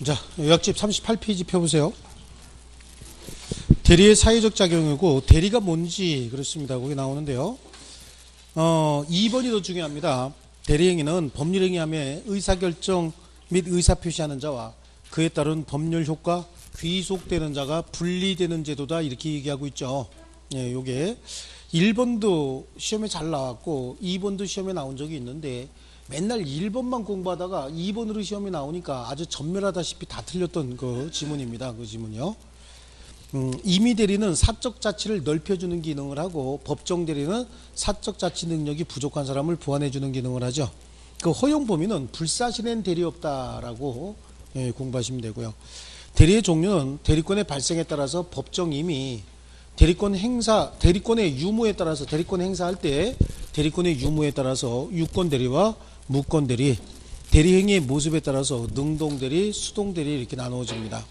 자, 요약집 38페이지 펴보세요. 대리의 사회적 작용이고 대리가 뭔지 그렇습니다. 거기 나오는데요. 2번이 더 중요합니다. 대리행위는 법률행위함에 의사결정 및 의사표시하는 자와 그에 따른 법률 효과, 귀속되는 자가 분리되는 제도다 이렇게 얘기하고 있죠. 예, 요게 1번도 시험에 잘 나왔고 2번도 시험에 나온 적이 있는데 맨날 1번만 공부하다가 2번으로 시험에 나오니까 아주 전멸하다시피 다 틀렸던 그 지문입니다. 그 지문이요. 임의 대리는 사적 자치를 넓혀주는 기능을 하고 법정 대리는 사적 자치 능력이 부족한 사람을 보완해주는 기능을 하죠. 그 허용 범위는 불사실엔 대리 없다라고 공부하시면 되고요. 대리의 종류는 대리권의 발생에 따라서 법정 임의, 대리권의 유무에 따라서 대리권 행사할 때 대리권의 유무에 따라서 유권 대리와 무권 대리, 대리 행위의 모습에 따라서 능동 대리, 수동 대리 이렇게 나누어집니다.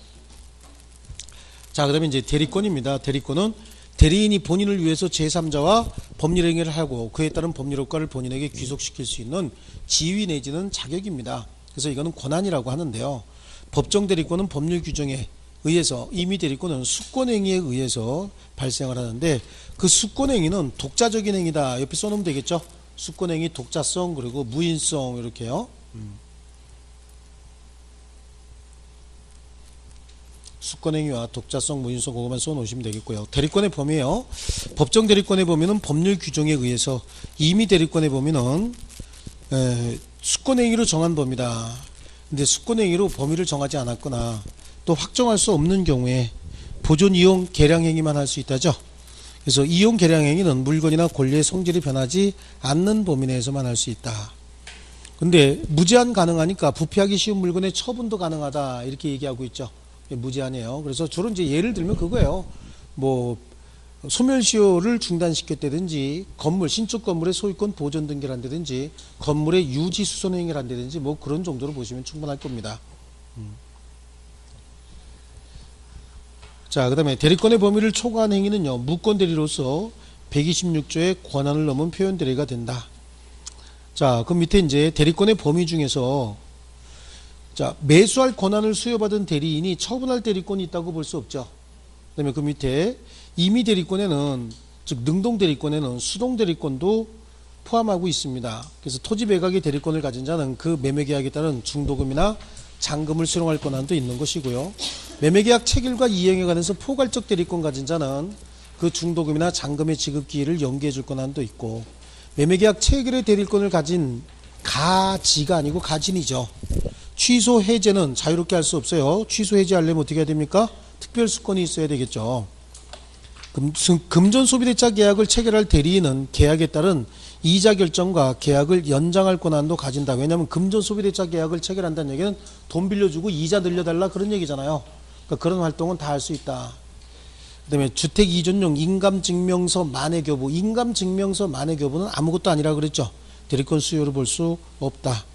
자, 그다음에 이제 대리권입니다. 대리권은 대리인이 본인을 위해서 제3자와 법률 행위를 하고 그에 따른 법률 효과를 본인에게 귀속시킬 수 있는 지위 내지는 자격입니다. 그래서 이거는 권한이라고 하는데요. 법정 대리권은 법률 규정에 의해서, 임의 대리권은 수권 행위에 의해서 발생을 하는데 그 수권 행위는 독자적인 행위다. 옆에 써놓으면 되겠죠. 수권 행위 독자성 그리고 무인성 이렇게요. 수권행위와 독자성, 무인성 그것만 써놓으시면 되겠고요. 대리권의 범위예요. 법정 대리권의 범위는 법률 규정에 의해서, 임의 대리권의 범위는 수권행위로 정한 범위다. 근데 수권행위로 범위를 정하지 않았거나 또 확정할 수 없는 경우에 보존, 이용, 개량 행위만 할 수 있다죠. 그래서 이용, 개량 행위는 물건이나 권리의 성질이 변하지 않는 범위 내에서만 할 수 있다. 근데 무제한 가능하니까 부패하기 쉬운 물건의 처분도 가능하다 이렇게 얘기하고 있죠. 무제한이에요. 그래서 주로 이제 예를 들면 그거예요. 뭐 소멸시효를 중단시켰다든지 신축 건물의 소유권 보존 등기를 한다든지 건물의 유지 수선 행위를 한다든지 뭐 그런 정도로 보시면 충분할 겁니다. 자, 그다음에 대리권의 범위를 초과한 행위는요. 무권 대리로서 126조의 권한을 넘은 표현 대리가 된다. 자, 그 밑에 이제 대리권의 범위 중에서 자, 매수할 권한을 수여받은 대리인이 처분할 대리권이 있다고 볼 수 없죠. 그 다음에 그 밑에 임의 대리권에는, 즉 능동 대리권에는 수동 대리권도 포함하고 있습니다. 그래서 토지 매각의 대리권을 가진 자는 그 매매계약에 따른 중도금이나 잔금을 수령할 권한도 있는 것이고요. 매매계약 체결과 이행에 관해서 포괄적 대리권 가진 자는 그 중도금이나 잔금의 지급기일을 연기해 줄 권한도 있고, 매매계약 체결의 대리권을 가진 가지가 아니고 가진이죠. 취소 해제는 자유롭게 할 수 없어요. 취소 해제하려면 어떻게 해야 됩니까? 특별수권이 있어야 되겠죠. 금전 소비대차 계약을 체결할 대리인은 계약에 따른 이자 결정과 계약을 연장할 권한도 가진다. 왜냐하면 금전 소비대차 계약을 체결한다는 얘기는 돈 빌려주고 이자 늘려달라 그런 얘기잖아요. 그러니까 그런 활동은 다 할 수 있다. 그 다음에 주택 이전용 인감증명서 만회교부. 인감증명서 만회교부는 아무것도 아니라 그랬죠. 대리권 수요를 볼 수 없다.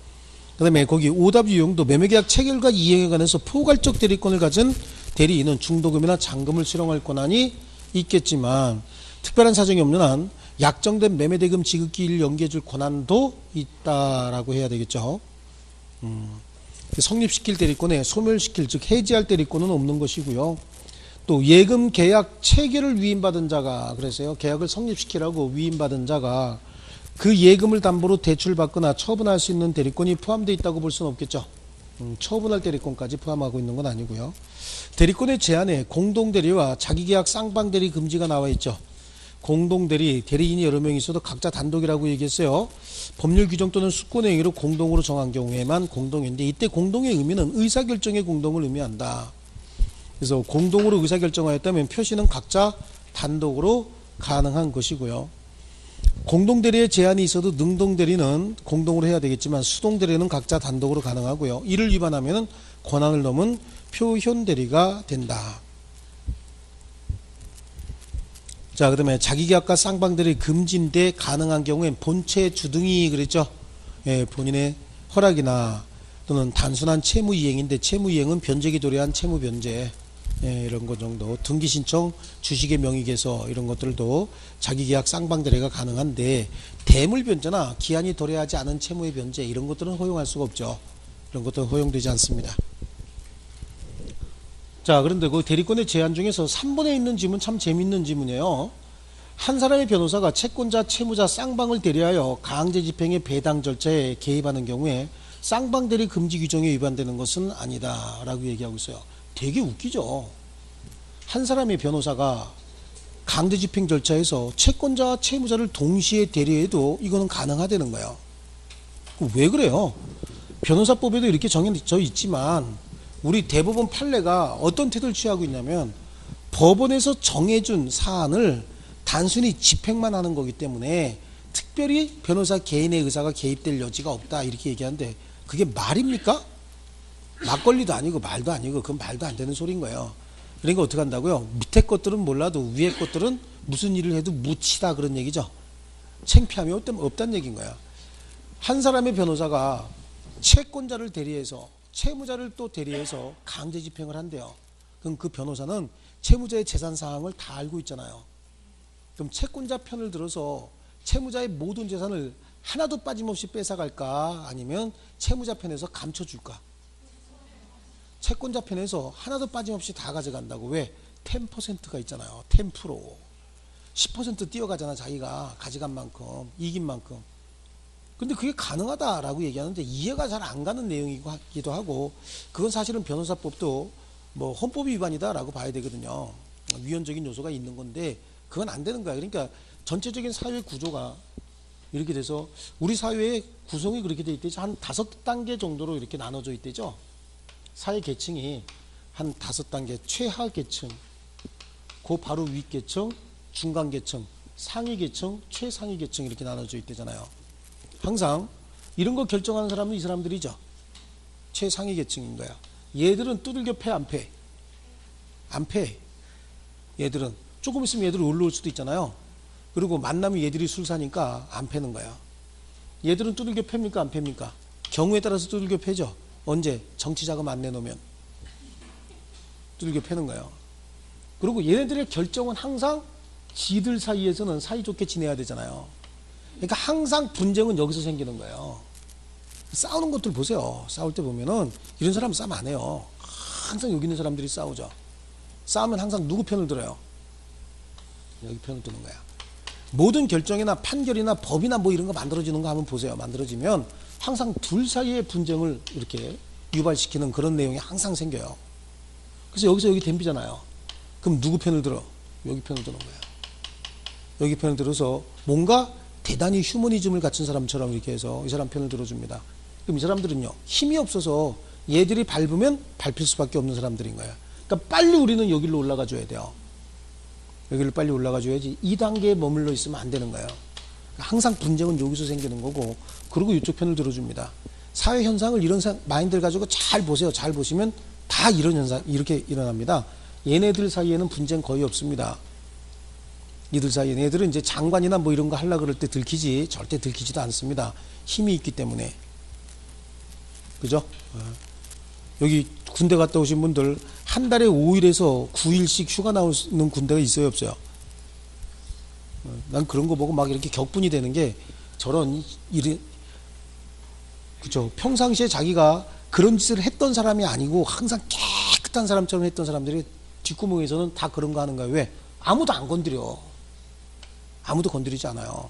그 다음에 거기 오답 유형도 매매계약 체결과 이행에 관해서 포괄적 대리권을 가진 대리인은 중도금이나 잔금을 수령할 권한이 있겠지만 특별한 사정이 없는 한 약정된 매매대금 지급기일을 연기해 줄 권한도 있다라고 해야 되겠죠. 성립시킬 대리권에 소멸시킬, 즉 해지할 대리권은 없는 것이고요. 또 예금 계약 체결을 위임받은 자가, 그래서요, 계약을 성립시키라고 위임받은 자가 그 예금을 담보로 대출받거나 처분할 수 있는 대리권이 포함되어 있다고 볼 수는 없겠죠. 처분할 대리권까지 포함하고 있는 건 아니고요. 대리권의 제한에 공동대리와 자기계약 쌍방대리 금지가 나와 있죠. 공동대리, 대리인이 여러 명 있어도 각자 단독이라고 얘기했어요. 법률 규정 또는 수권행위로 공동으로 정한 경우에만 공동인데, 이때 공동의 의미는 의사결정의 공동을 의미한다. 그래서 공동으로 의사결정하였다면 표시는 각자 단독으로 가능한 것이고요. 공동대리에 제한이 있어도 능동대리는 공동으로 해야 되겠지만 수동대리는 각자 단독으로 가능하고요. 이를 위반하면 권한을 넘은 표현대리가 된다. 자, 그 다음에 자기계약과 쌍방대리 금지인데 가능한 경우엔 본체 주등이 그랬죠. 예, 본인의 허락이나 또는 단순한 채무이행인데 채무이행은 변제기 도래한 채무변제, 예, 이런 것 정도, 등기신청, 주식의 명의개서 이런 것들도 자기계약 쌍방대리가 가능한데 대물변제나 기한이 도래하지 않은 채무의 변제 이런 것들은 허용할 수가 없죠. 이런 것들은 허용되지 않습니다. 자, 그런데 그 대리권의 제한 중에서 3번에 있는 지문 참 재밌는 지문이에요. 한 사람의 변호사가 채권자, 채무자, 쌍방을 대리하여 강제 집행의 배당 절차에 개입하는 경우에 쌍방 대리 금지 규정에 위반되는 것은 아니다 라고 얘기하고 있어요. 되게 웃기죠. 한 사람의 변호사가 강제 집행 절차에서 채권자와 채무자를 동시에 대리해도 이거는 가능하다는 거예요. 왜 그래요? 변호사법에도 이렇게 정해져 있지만 우리 대법원 판례가 어떤 태도를 취하고 있냐면 법원에서 정해준 사안을 단순히 집행만 하는 거기 때문에 특별히 변호사 개인의 의사가 개입될 여지가 없다 이렇게 얘기하는데 그게 말입니까? 막걸리도 아니고 말도 아니고 그건 말도 안 되는 소리인 거예요. 그러니까 어떻게 한다고요? 밑에 것들은 몰라도 위에 것들은 무슨 일을 해도 무치다 그런 얘기죠. 창피함이 없다는 얘기인 거예요. 한 사람의 변호사가 채권자를 대리해서 채무자를 또 대리해서 강제 집행을 한대요. 그럼 그 변호사는 채무자의 재산 사항을 다 알고 있잖아요. 그럼 채권자 편을 들어서 채무자의 모든 재산을 하나도 빠짐없이 뺏어갈까 아니면 채무자 편에서 감춰줄까? 채권자 편에서 하나도 빠짐없이 다 가져간다고. 왜? 10%가 있잖아요. 10% 10% 띄어가잖아. 자기가 가져간 만큼 이긴 만큼. 근데 그게 가능하다라고 얘기하는데 이해가 잘 안 가는 내용이기도 하고 그건 사실은 변호사법도 뭐 헌법 위반이다라고 봐야 되거든요. 위헌적인 요소가 있는 건데 그건 안 되는 거야. 그러니까 전체적인 사회 구조가 이렇게 돼서 우리 사회의 구성이 그렇게 돼 있대죠. 한 5단계 정도로 이렇게 나눠져 있대죠. 사회 계층이 한 5단계, 최하 계층, 그 바로 위 계층, 중간 계층, 상위 계층, 최상위 계층 이렇게 나눠져 있대잖아요. 항상 이런 거 결정하는 사람은 이 사람들이죠. 최상위 계층인 거야. 얘들은 두들겨 패 안 패? 안 패. 얘들은 조금 있으면 얘들 올라올 수도 있잖아요. 그리고 만나면 얘들이 술 사니까 안 패는 거야. 얘들은 두들겨 팹니까 안 팹니까? 경우에 따라서 두들겨 패죠. 언제? 정치 자금 안 내놓으면 두들겨 패는 거예요. 그리고 얘네들의 결정은 항상 지들 사이에서는 사이좋게 지내야 되잖아요. 그러니까 항상 분쟁은 여기서 생기는 거예요. 싸우는 것들 보세요. 싸울 때 보면은 이런 사람은 싸움 안 해요. 항상 여기 있는 사람들이 싸우죠. 싸우면 항상 누구 편을 들어요? 여기 편을 드는 거야. 모든 결정이나 판결이나 법이나 뭐 이런 거 만들어지는 거 한번 보세요. 만들어지면 항상 둘 사이의 분쟁을 이렇게 유발시키는 그런 내용이 항상 생겨요. 그래서 여기서 여기 댐비잖아요. 그럼 누구 편을 들어? 여기 편을 드는 거야. 여기 편을 들어서 뭔가 대단히 휴머니즘을 갖춘 사람처럼 이렇게 해서 이 사람 편을 들어줍니다. 그럼 이 사람들은요, 힘이 없어서 얘들이 밟으면 밟힐 수밖에 없는 사람들인 거예요. 그러니까 빨리 우리는 여기로 올라가 줘야 돼요. 여기를 빨리 올라가 줘야지 2단계에 머물러 있으면 안 되는 거예요. 항상 분쟁은 여기서 생기는 거고, 그리고 이쪽 편을 들어줍니다. 사회 현상을 이런 마인드를 가지고 잘 보세요. 잘 보시면 다 이런 현상, 이렇게 일어납니다. 얘네들 사이에는 분쟁 거의 없습니다. 이들 사이에 얘네들은 이제 장관이나 뭐 이런 거 하려고 그럴 때 들키지, 절대 들키지도 않습니다. 힘이 있기 때문에. 그죠? 여기 군대 갔다 오신 분들 한 달에 5일에서 9일씩 휴가 나오는 군대가 있어요, 없어요? 난 그런 거 보고 막 이렇게 격분이 되는 게 저런 일이, 그죠? 평상시에 자기가 그런 짓을 했던 사람이 아니고 항상 깨끗한 사람처럼 했던 사람들이 뒷구멍에서는 다 그런 거 하는 거야. 왜? 아무도 안 건드려. 아무도 건드리지 않아요.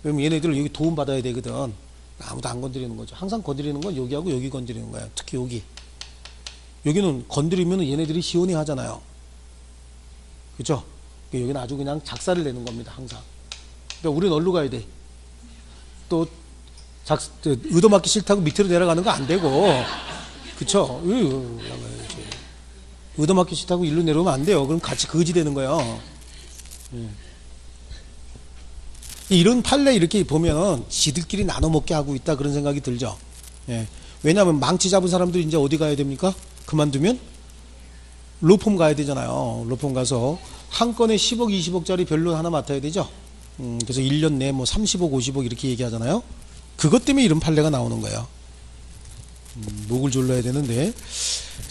왜냐면 얘네들 여기 도움 받아야 되거든. 아무도 안 건드리는 거죠. 항상 건드리는 건 여기하고 여기 건드리는 거야. 특히 여기. 여기는 건드리면 얘네들이 시원히 하잖아요. 그죠? 여기는 아주 그냥 작사를 내는 겁니다. 항상. 그러니까 우리는 어디로 가야 돼? 또 의도맞기 싫다고 밑으로 내려가는 거 안 되고, 그쵸? 의도맞기 싫다고 일로 내려오면 안 돼요. 그럼 같이 거지 되는 거예요. 이런 판례 이렇게 보면 지들끼리 나눠 먹게 하고 있다 그런 생각이 들죠. 예. 왜냐하면 망치 잡은 사람들이 이제 어디 가야 됩니까? 그만두면 로펌 가야 되잖아요. 로펌 가서 한 건에 10억, 20억짜리 변론 하나 맡아야 되죠. 그래서 1년 내에 뭐 30억, 50억 이렇게 얘기하잖아요. 그것 때문에 이런 판례가 나오는 거예요. 목을 졸라야 되는데.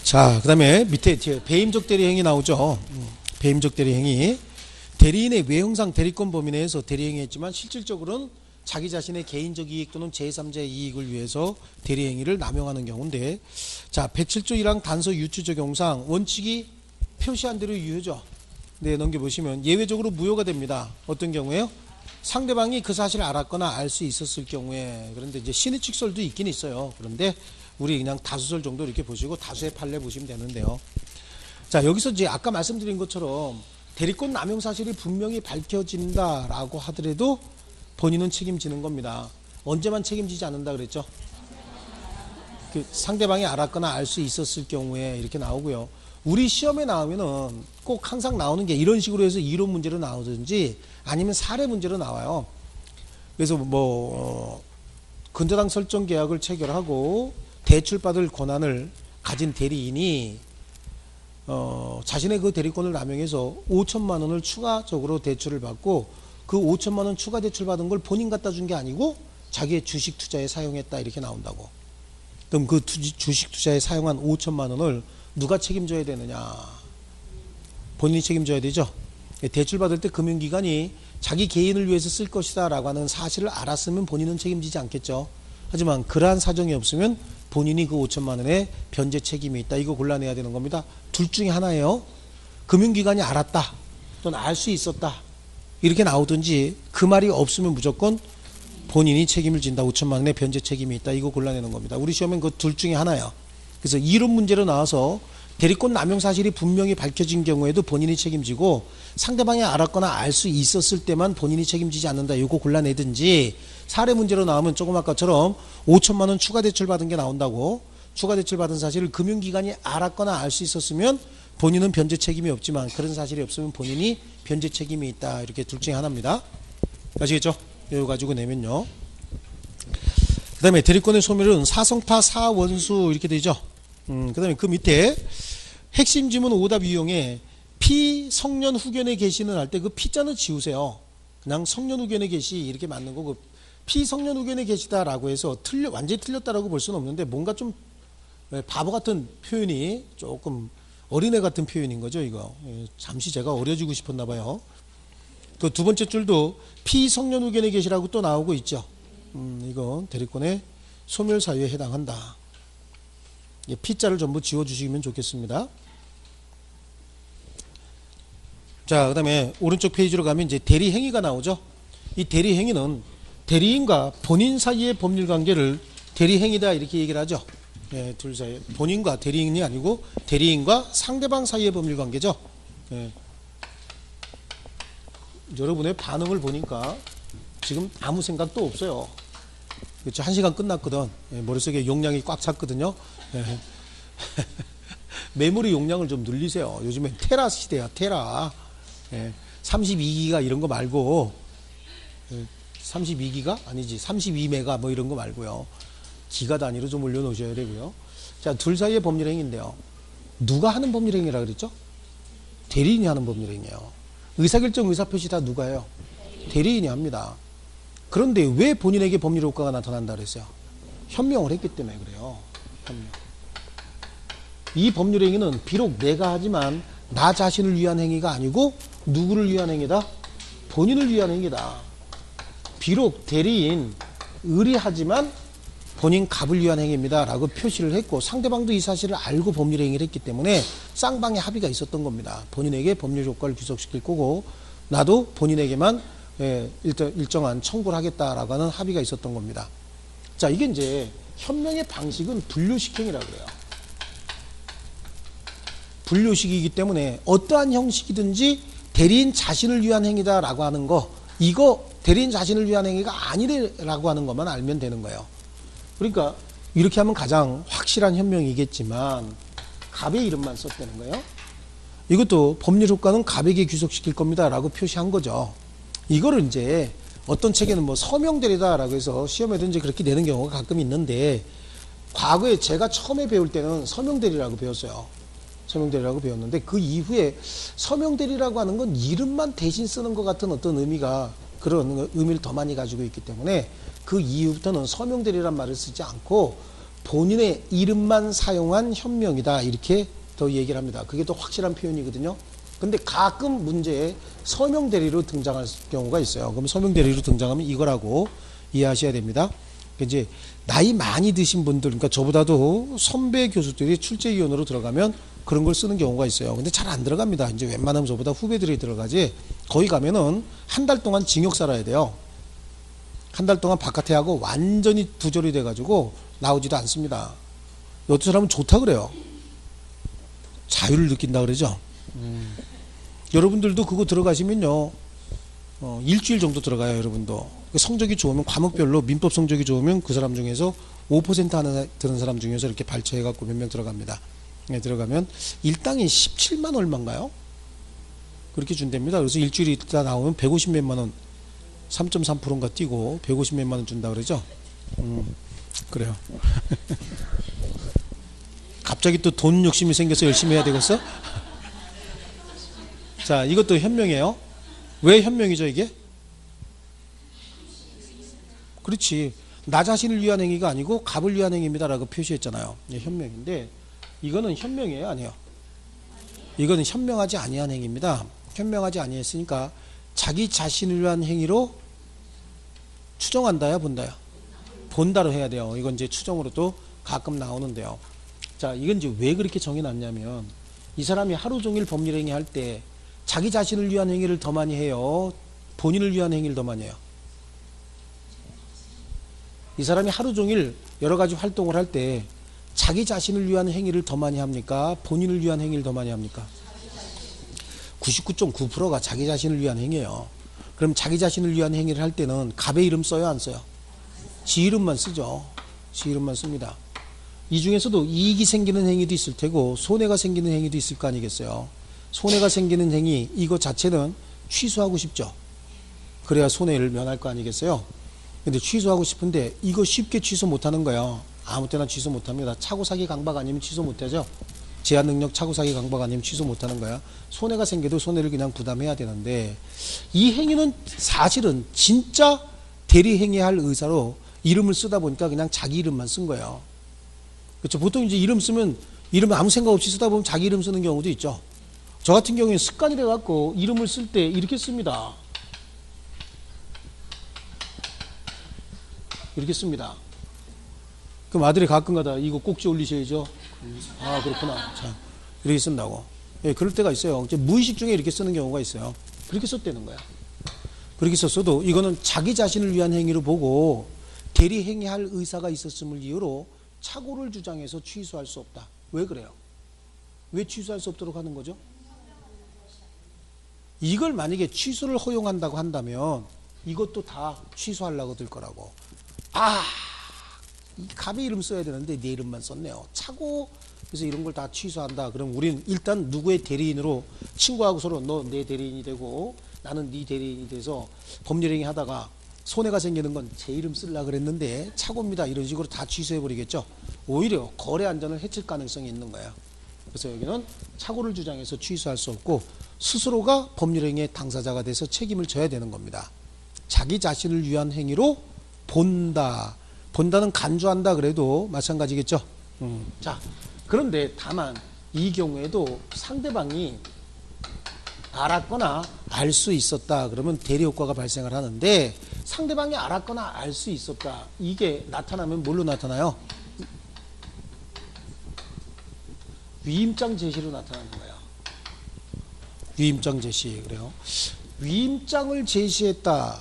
자, 그 다음에 밑에 배임적 대리행위 나오죠. 배임적 대리행위. 대리인의 외형상 대리권 범위 내에서 대리행위했지만 실질적으로는 자기 자신의 개인적 이익 또는 제3자의 이익을 위해서 대리행위를 남용하는 경우인데, 자, 107조 1항 단서 유추 적용상 원칙이 표시한 대로 유효죠. 네, 넘겨보시면 예외적으로 무효가 됩니다. 어떤 경우에요? 상대방이 그 사실을 알았거나 알 수 있었을 경우에. 그런데 이제 신의칙설도 있긴 있어요. 그런데 우리 그냥 다수설 정도 이렇게 보시고 다수의 판례 보시면 되는데요. 자, 여기서 이제 아까 말씀드린 것처럼 대리권 남용 사실이 분명히 밝혀진다라고 하더라도 본인은 책임지는 겁니다. 언제만 책임지지 않는다 그랬죠? 그 상대방이 알았거나 알 수 있었을 경우에 이렇게 나오고요. 우리 시험에 나오면은 꼭 항상 나오는 게 이런 식으로 해서 이론 문제로 나오든지 아니면 사례 문제로 나와요. 그래서 근저당 설정 계약을 체결하고 대출받을 권한을 가진 대리인이 자신의 그 대리권을 남용해서 5천만 원을 추가적으로 대출을 받고 그 5천만 원 추가 대출 받은 걸 본인 갖다 준 게 아니고 자기의 주식 투자에 사용했다 이렇게 나온다고. 그럼 그 주식 투자에 사용한 5천만 원을 누가 책임져야 되느냐? 본인이 책임져야 되죠. 대출 받을 때 금융기관이 자기 개인을 위해서 쓸 것이다 라고 하는 사실을 알았으면 본인은 책임지지 않겠죠. 하지만 그러한 사정이 없으면 본인이 그 5천만 원에 변제 책임이 있다. 이거 골라내야 되는 겁니다. 둘 중에 하나예요. 금융기관이 알았다 또는 알 수 있었다 이렇게 나오든지 그 말이 없으면 무조건 본인이 책임을 진다. 5천만 원의 변제 책임이 있다. 이거 골라내는 겁니다. 우리 시험엔 그 둘 중에 하나예요. 그래서 이론 문제로 나와서 대리권 남용 사실이 분명히 밝혀진 경우에도 본인이 책임지고 상대방이 알았거나 알 수 있었을 때만 본인이 책임지지 않는다. 이거 골라내든지 사례 문제로 나오면 조금 아까처럼 5천만 원 추가 대출 받은 게 나온다고. 추가 대출 받은 사실을 금융기관이 알았거나 알 수 있었으면 본인은 변제 책임이 없지만 그런 사실이 없으면 본인이 변제 책임이 있다. 이렇게 둘 중에 하나입니다. 아시겠죠? 이거 가지고 내면요. 그 다음에 대리권의 소멸은 사성파 사원수 이렇게 되죠. 그 다음에 그 밑에 핵심 지문 오답 유형에 피성년 후견의 개시는 할 때 그 피자는 지우세요. 그냥 성년 후견의 개시 이렇게 맞는 거고 피성년 후견의 개시다라고 해서 완전히 틀렸다라고 볼 수는 없는데 뭔가 좀 바보 같은 표현이 조금 어린애 같은 표현인 거죠. 이거 잠시 제가 어려지고 싶었나 봐요. 그 두 번째 줄도 피성년 후견의 개시라고 또 나오고 있죠. 이건 대리권의 소멸 사유에 해당한다. P자를 전부 지워주시면 좋겠습니다. 자, 그 다음에 오른쪽 페이지로 가면 이제 대리행위가 나오죠. 이 대리행위는 대리인과 본인 사이의 법률관계를 대리행위다 이렇게 얘기를 하죠. 예, 둘 사이 본인과 대리인이 아니고 대리인과 상대방 사이의 법률관계죠. 예. 여러분의 반응을 보니까 지금 아무 생각도 없어요. 그렇죠? 1시간 끝났거든. 예, 머릿속에 용량이 꽉 찼거든요. 예. 메모리 용량을 좀 늘리세요. 요즘에 테라 시대야, 테라. 예. 32기가 이런 거 말고, 32기가? 아니지, 32메가 뭐 이런 거 말고요. 기가 단위로 좀 올려놓으셔야 되고요. 자, 둘 사이의 법률행위인데요. 누가 하는 법률행위라 그랬죠? 대리인이 하는 법률행위예요. 의사결정, 의사표시 다 누가 해요? 대리인이 합니다. 그런데 왜 본인에게 법률 효과가 나타난다 그랬어요? 현명을 했기 때문에 그래요. 현명. 이 법률 행위는 비록 내가 하지만 나 자신을 위한 행위가 아니고 누구를 위한 행위다? 본인을 위한 행위다. 비록 대리인 의리하지만 본인 갑을 위한 행위입니다 라고 표시를 했고 상대방도 이 사실을 알고 법률 행위를 했기 때문에 쌍방의 합의가 있었던 겁니다. 본인에게 법률 효과를 귀속시킬 거고 나도 본인에게만 일정한 청구를 하겠다라고 하는 합의가 있었던 겁니다. 자, 이게 이제 현명의 방식은 분류식행이라고 그래요. 분류식이기 때문에 어떠한 형식이든지 대리인 자신을 위한 행위다라고 하는 거, 이거 대리인 자신을 위한 행위가 아니라고 하는 것만 알면 되는 거예요. 그러니까 이렇게 하면 가장 확실한 현명이겠지만 갑의 이름만 썼다는 거예요. 이것도 법률 효과는 갑에게 귀속시킬 겁니다 라고 표시한 거죠. 이거를 이제 어떤 책에는 뭐 서명대리다라고 해서 시험에도 이제 그렇게 내는 경우가 가끔 있는데 과거에 제가 처음에 배울 때는 서명대리라고 배웠어요. 서명대리라고 배웠는데 그 이후에 서명대리라고 하는 건 이름만 대신 쓰는 것 같은 어떤 의미가 그런 의미를 더 많이 가지고 있기 때문에 그 이후부터는 서명대리란 말을 쓰지 않고 본인의 이름만 사용한 현명이다 이렇게 더 얘기를 합니다. 그게 더 확실한 표현이거든요. 근데 가끔 문제에 서명대리로 등장할 경우가 있어요. 그럼 서명대리로 등장하면 이거라고 이해하셔야 됩니다. 이제 나이 많이 드신 분들, 그러니까 저보다도 선배 교수들이 출제위원으로 들어가면 그런 걸 쓰는 경우가 있어요. 근데 잘 안 들어갑니다. 이제 웬만하면 저보다 후배들이 들어가지. 거기 가면은 한 달 동안 징역 살아야 돼요. 한 달 동안 바깥에 하고 완전히 두절이 돼가지고 나오지도 않습니다. 어떤 사람은 좋다 그래요. 자유를 느낀다 그러죠. 여러분들도 그거 들어가시면요, 일주일 정도 들어가요. 여러분도 성적이 좋으면, 과목별로 민법 성적이 좋으면 그 사람 중에서 5% 하는 드는 사람 중에서 이렇게 발췌해갖고 몇 명 들어갑니다. 네, 들어가면 일당이 17만 얼마인가요? 그렇게 준답니다. 그래서 일주일이 있다 나오면 150 몇만 원, 3.3%인가 뛰고 150 몇만 원 준다 그러죠. 그래요. 갑자기 또 돈 욕심이 생겨서 열심히 해야 되겠어? 자, 이것도 현명해요. 왜 현명이죠, 이게? 그렇지. 나 자신을 위한 행위가 아니고 갑을 위한 행위입니다라고 표시했잖아요. 이게 현명인데, 이거는 현명이에요, 아니에요? 이거는 현명하지 아니한 행위입니다. 현명하지 아니했으니까 자기 자신을 위한 행위로 추정한다야, 본다야? 본다로 해야 돼요. 이건 이제 추정으로도 가끔 나오는데요. 자, 이건 이제 왜 그렇게 정해놨냐면, 이 사람이 하루 종일 법률 행위 할 때 자기 자신을 위한 행위를 더 많이 해요, 본인을 위한 행위를 더 많이 해요? 이 사람이 하루 종일 여러 가지 활동을 할 때 자기 자신을 위한 행위를 더 많이 합니까? 본인을 위한 행위를 더 많이 합니까? 99.9%가 자기 자신을 위한 행위예요. 그럼 자기 자신을 위한 행위를 할 때는 갑의 이름 써요, 안 써요? 지 이름만 쓰죠. 지 이름만 씁니다. 이 중에서도 이익이 생기는 행위도 있을 테고 손해가 생기는 행위도 있을 거 아니겠어요. 손해가 생기는 행위, 이거 자체는 취소하고 싶죠. 그래야 손해를 면할 거 아니겠어요. 근데 취소하고 싶은데 이거 쉽게 취소 못하는 거예요. 아무 때나 취소 못합니다. 차고사기 강박 아니면 취소 못하죠. 제한능력 차고사기 강박 아니면 취소 못하는 거야. 손해가 생겨도 손해를 그냥 부담해야 되는데, 이 행위는 사실은 진짜 대리행위할 의사로 이름을 쓰다 보니까 그냥 자기 이름만 쓴 거예요. 그렇죠. 보통 이제 이름 쓰면, 이름 아무 생각 없이 쓰다 보면 자기 이름 쓰는 경우도 있죠. 저 같은 경우에는 습관이 돼갖고 이름을 쓸 때 이렇게 씁니다. 이렇게 씁니다. 그럼 아들이 가끔가다 이거 꼭지 올리셔야죠. 아, 그렇구나. 자, 이렇게 쓴다고. 예, 그럴 때가 있어요. 무의식 중에 이렇게 쓰는 경우가 있어요. 그렇게 썼다는 거야. 그렇게 썼어도 이거는 자기 자신을 위한 행위로 보고 대리 행위할 의사가 있었음을 이유로 착오를 주장해서 취소할 수 없다. 왜 그래요? 왜 취소할 수 없도록 하는 거죠? 이걸 만약에 취소를 허용한다고 한다면 이것도 다 취소하려고 들 거라고. 아, 이 갑의 이름 써야 되는데 내 이름만 썼네요. 착오. 그래서 이런 걸 다 취소한다. 그럼 우린 일단 누구의 대리인으로, 친구하고 서로 너 내 대리인이 되고 나는 네 대리인이 돼서 법률행위 하다가 손해가 생기는 건 제 이름 쓰려고 그랬는데 착오입니다. 이런 식으로 다 취소해버리겠죠. 오히려 거래 안전을 해칠 가능성이 있는 거예요. 그래서 여기는 착오를 주장해서 취소할 수 없고 스스로가 법률행위의 당사자가 돼서 책임을 져야 되는 겁니다. 자기 자신을 위한 행위로 본다. 본다는 간주한다 그래도 마찬가지겠죠. 자, 그런데 다만 이 경우에도 상대방이 알았거나 알 수 있었다 그러면 대리효과가 발생을 하는데, 상대방이 알았거나 알 수 있었다 이게 나타나면 뭘로 나타나요? 위임장 제시로 나타나는 거예요. 위임장 제시. 그래요. 위임장을 제시했다.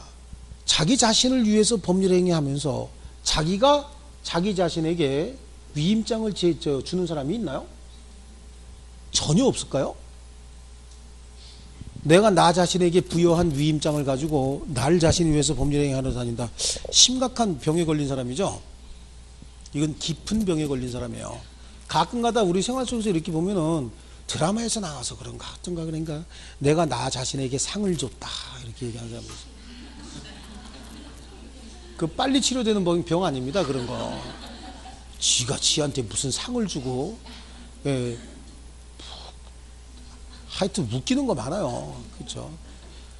자기 자신을 위해서 법률행위 하면서 자기가 자기 자신에게 위임장을 주는 사람이 있나요? 전혀 없을까요? 내가 나 자신에게 부여한 위임장을 가지고 날 자신을 위해서 법률행위 하러 다닌다. 심각한 병에 걸린 사람이죠. 이건 깊은 병에 걸린 사람이에요. 가끔가다 우리 생활 속에서 이렇게 보면은 드라마에서 나와서 그런가 어떤가 그런가 내가 나 자신에게 상을 줬다 이렇게 얘기하는 사람이 있어요. 그 빨리 치료되는 병 아닙니다. 그런 거. 지가 지한테 무슨 상을 주고, 예, 하여튼 웃기는 거 많아요. 그렇죠?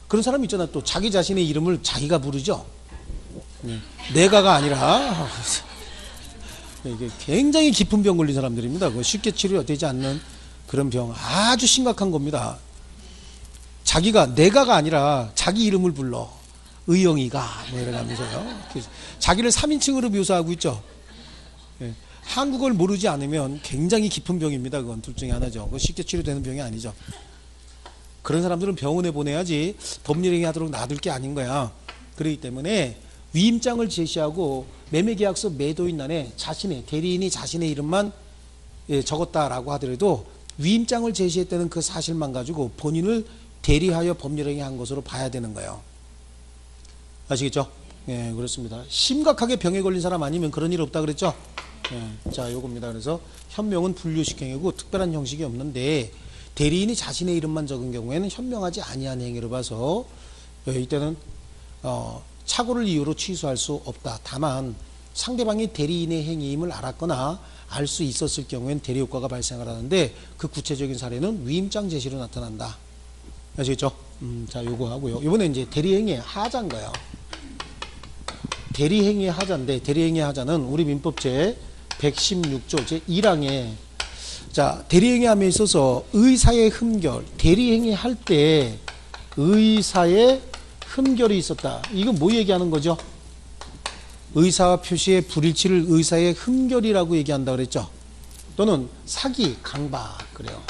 그런 사람 있잖아. 또 자기 자신의 이름을 자기가 부르죠. 내가가 아니라 이게 굉장히 깊은 병 걸린 사람들입니다. 그거 쉽게 치료되지 않는 그런 병, 아주 심각한 겁니다. 자기가 내가가 아니라 자기 이름을 불러. 의영이가 뭐 이러면서요. 자기를 3인칭으로 묘사하고 있죠. 한국어를 모르지 않으면 굉장히 깊은 병입니다. 그건 둘 중에 하나죠. 그건 쉽게 치료되는 병이 아니죠. 그런 사람들은 병원에 보내야지 법률행위 하도록 놔둘 게 아닌 거야. 그렇기 때문에 위임장을 제시하고 매매계약서 매도인란에 대리인이 자신의 이름만 적었다라고 하더라도 위임장을 제시했다는 그 사실만 가지고 본인을 대리하여 법률행위 한 것으로 봐야 되는 거예요. 아시겠죠? 예, 그렇습니다. 심각하게 병에 걸린 사람 아니면 그런 일 없다 그랬죠? 예, 자, 요겁니다. 그래서 현명은 분류식 행위고 특별한 형식이 없는데 대리인이 자신의 이름만 적은 경우에는 현명하지 아니한 행위로 봐서 이때는 착오를 이유로 취소할 수 없다. 다만 상대방이 대리인의 행위임을 알았거나 알 수 있었을 경우에는 대리효과가 발생을 하는데 그 구체적인 사례는 위임장 제시로 나타난다. 아시겠죠? 자, 요거 하고요. 이번에 이제 대리행위의 하자인 거예요. 대리행위의 하자인데 대리행위의 하자는 우리 민법 제 116조 제 1항에 자, 대리행위함에 있어서 의사의 흠결, 대리행위 할 때 의사의 흠결이 있었다. 이건 뭐 얘기하는 거죠? 의사와 표시의 불일치를 의사의 흠결이라고 얘기한다 그랬죠. 또는 사기, 강박 그래요.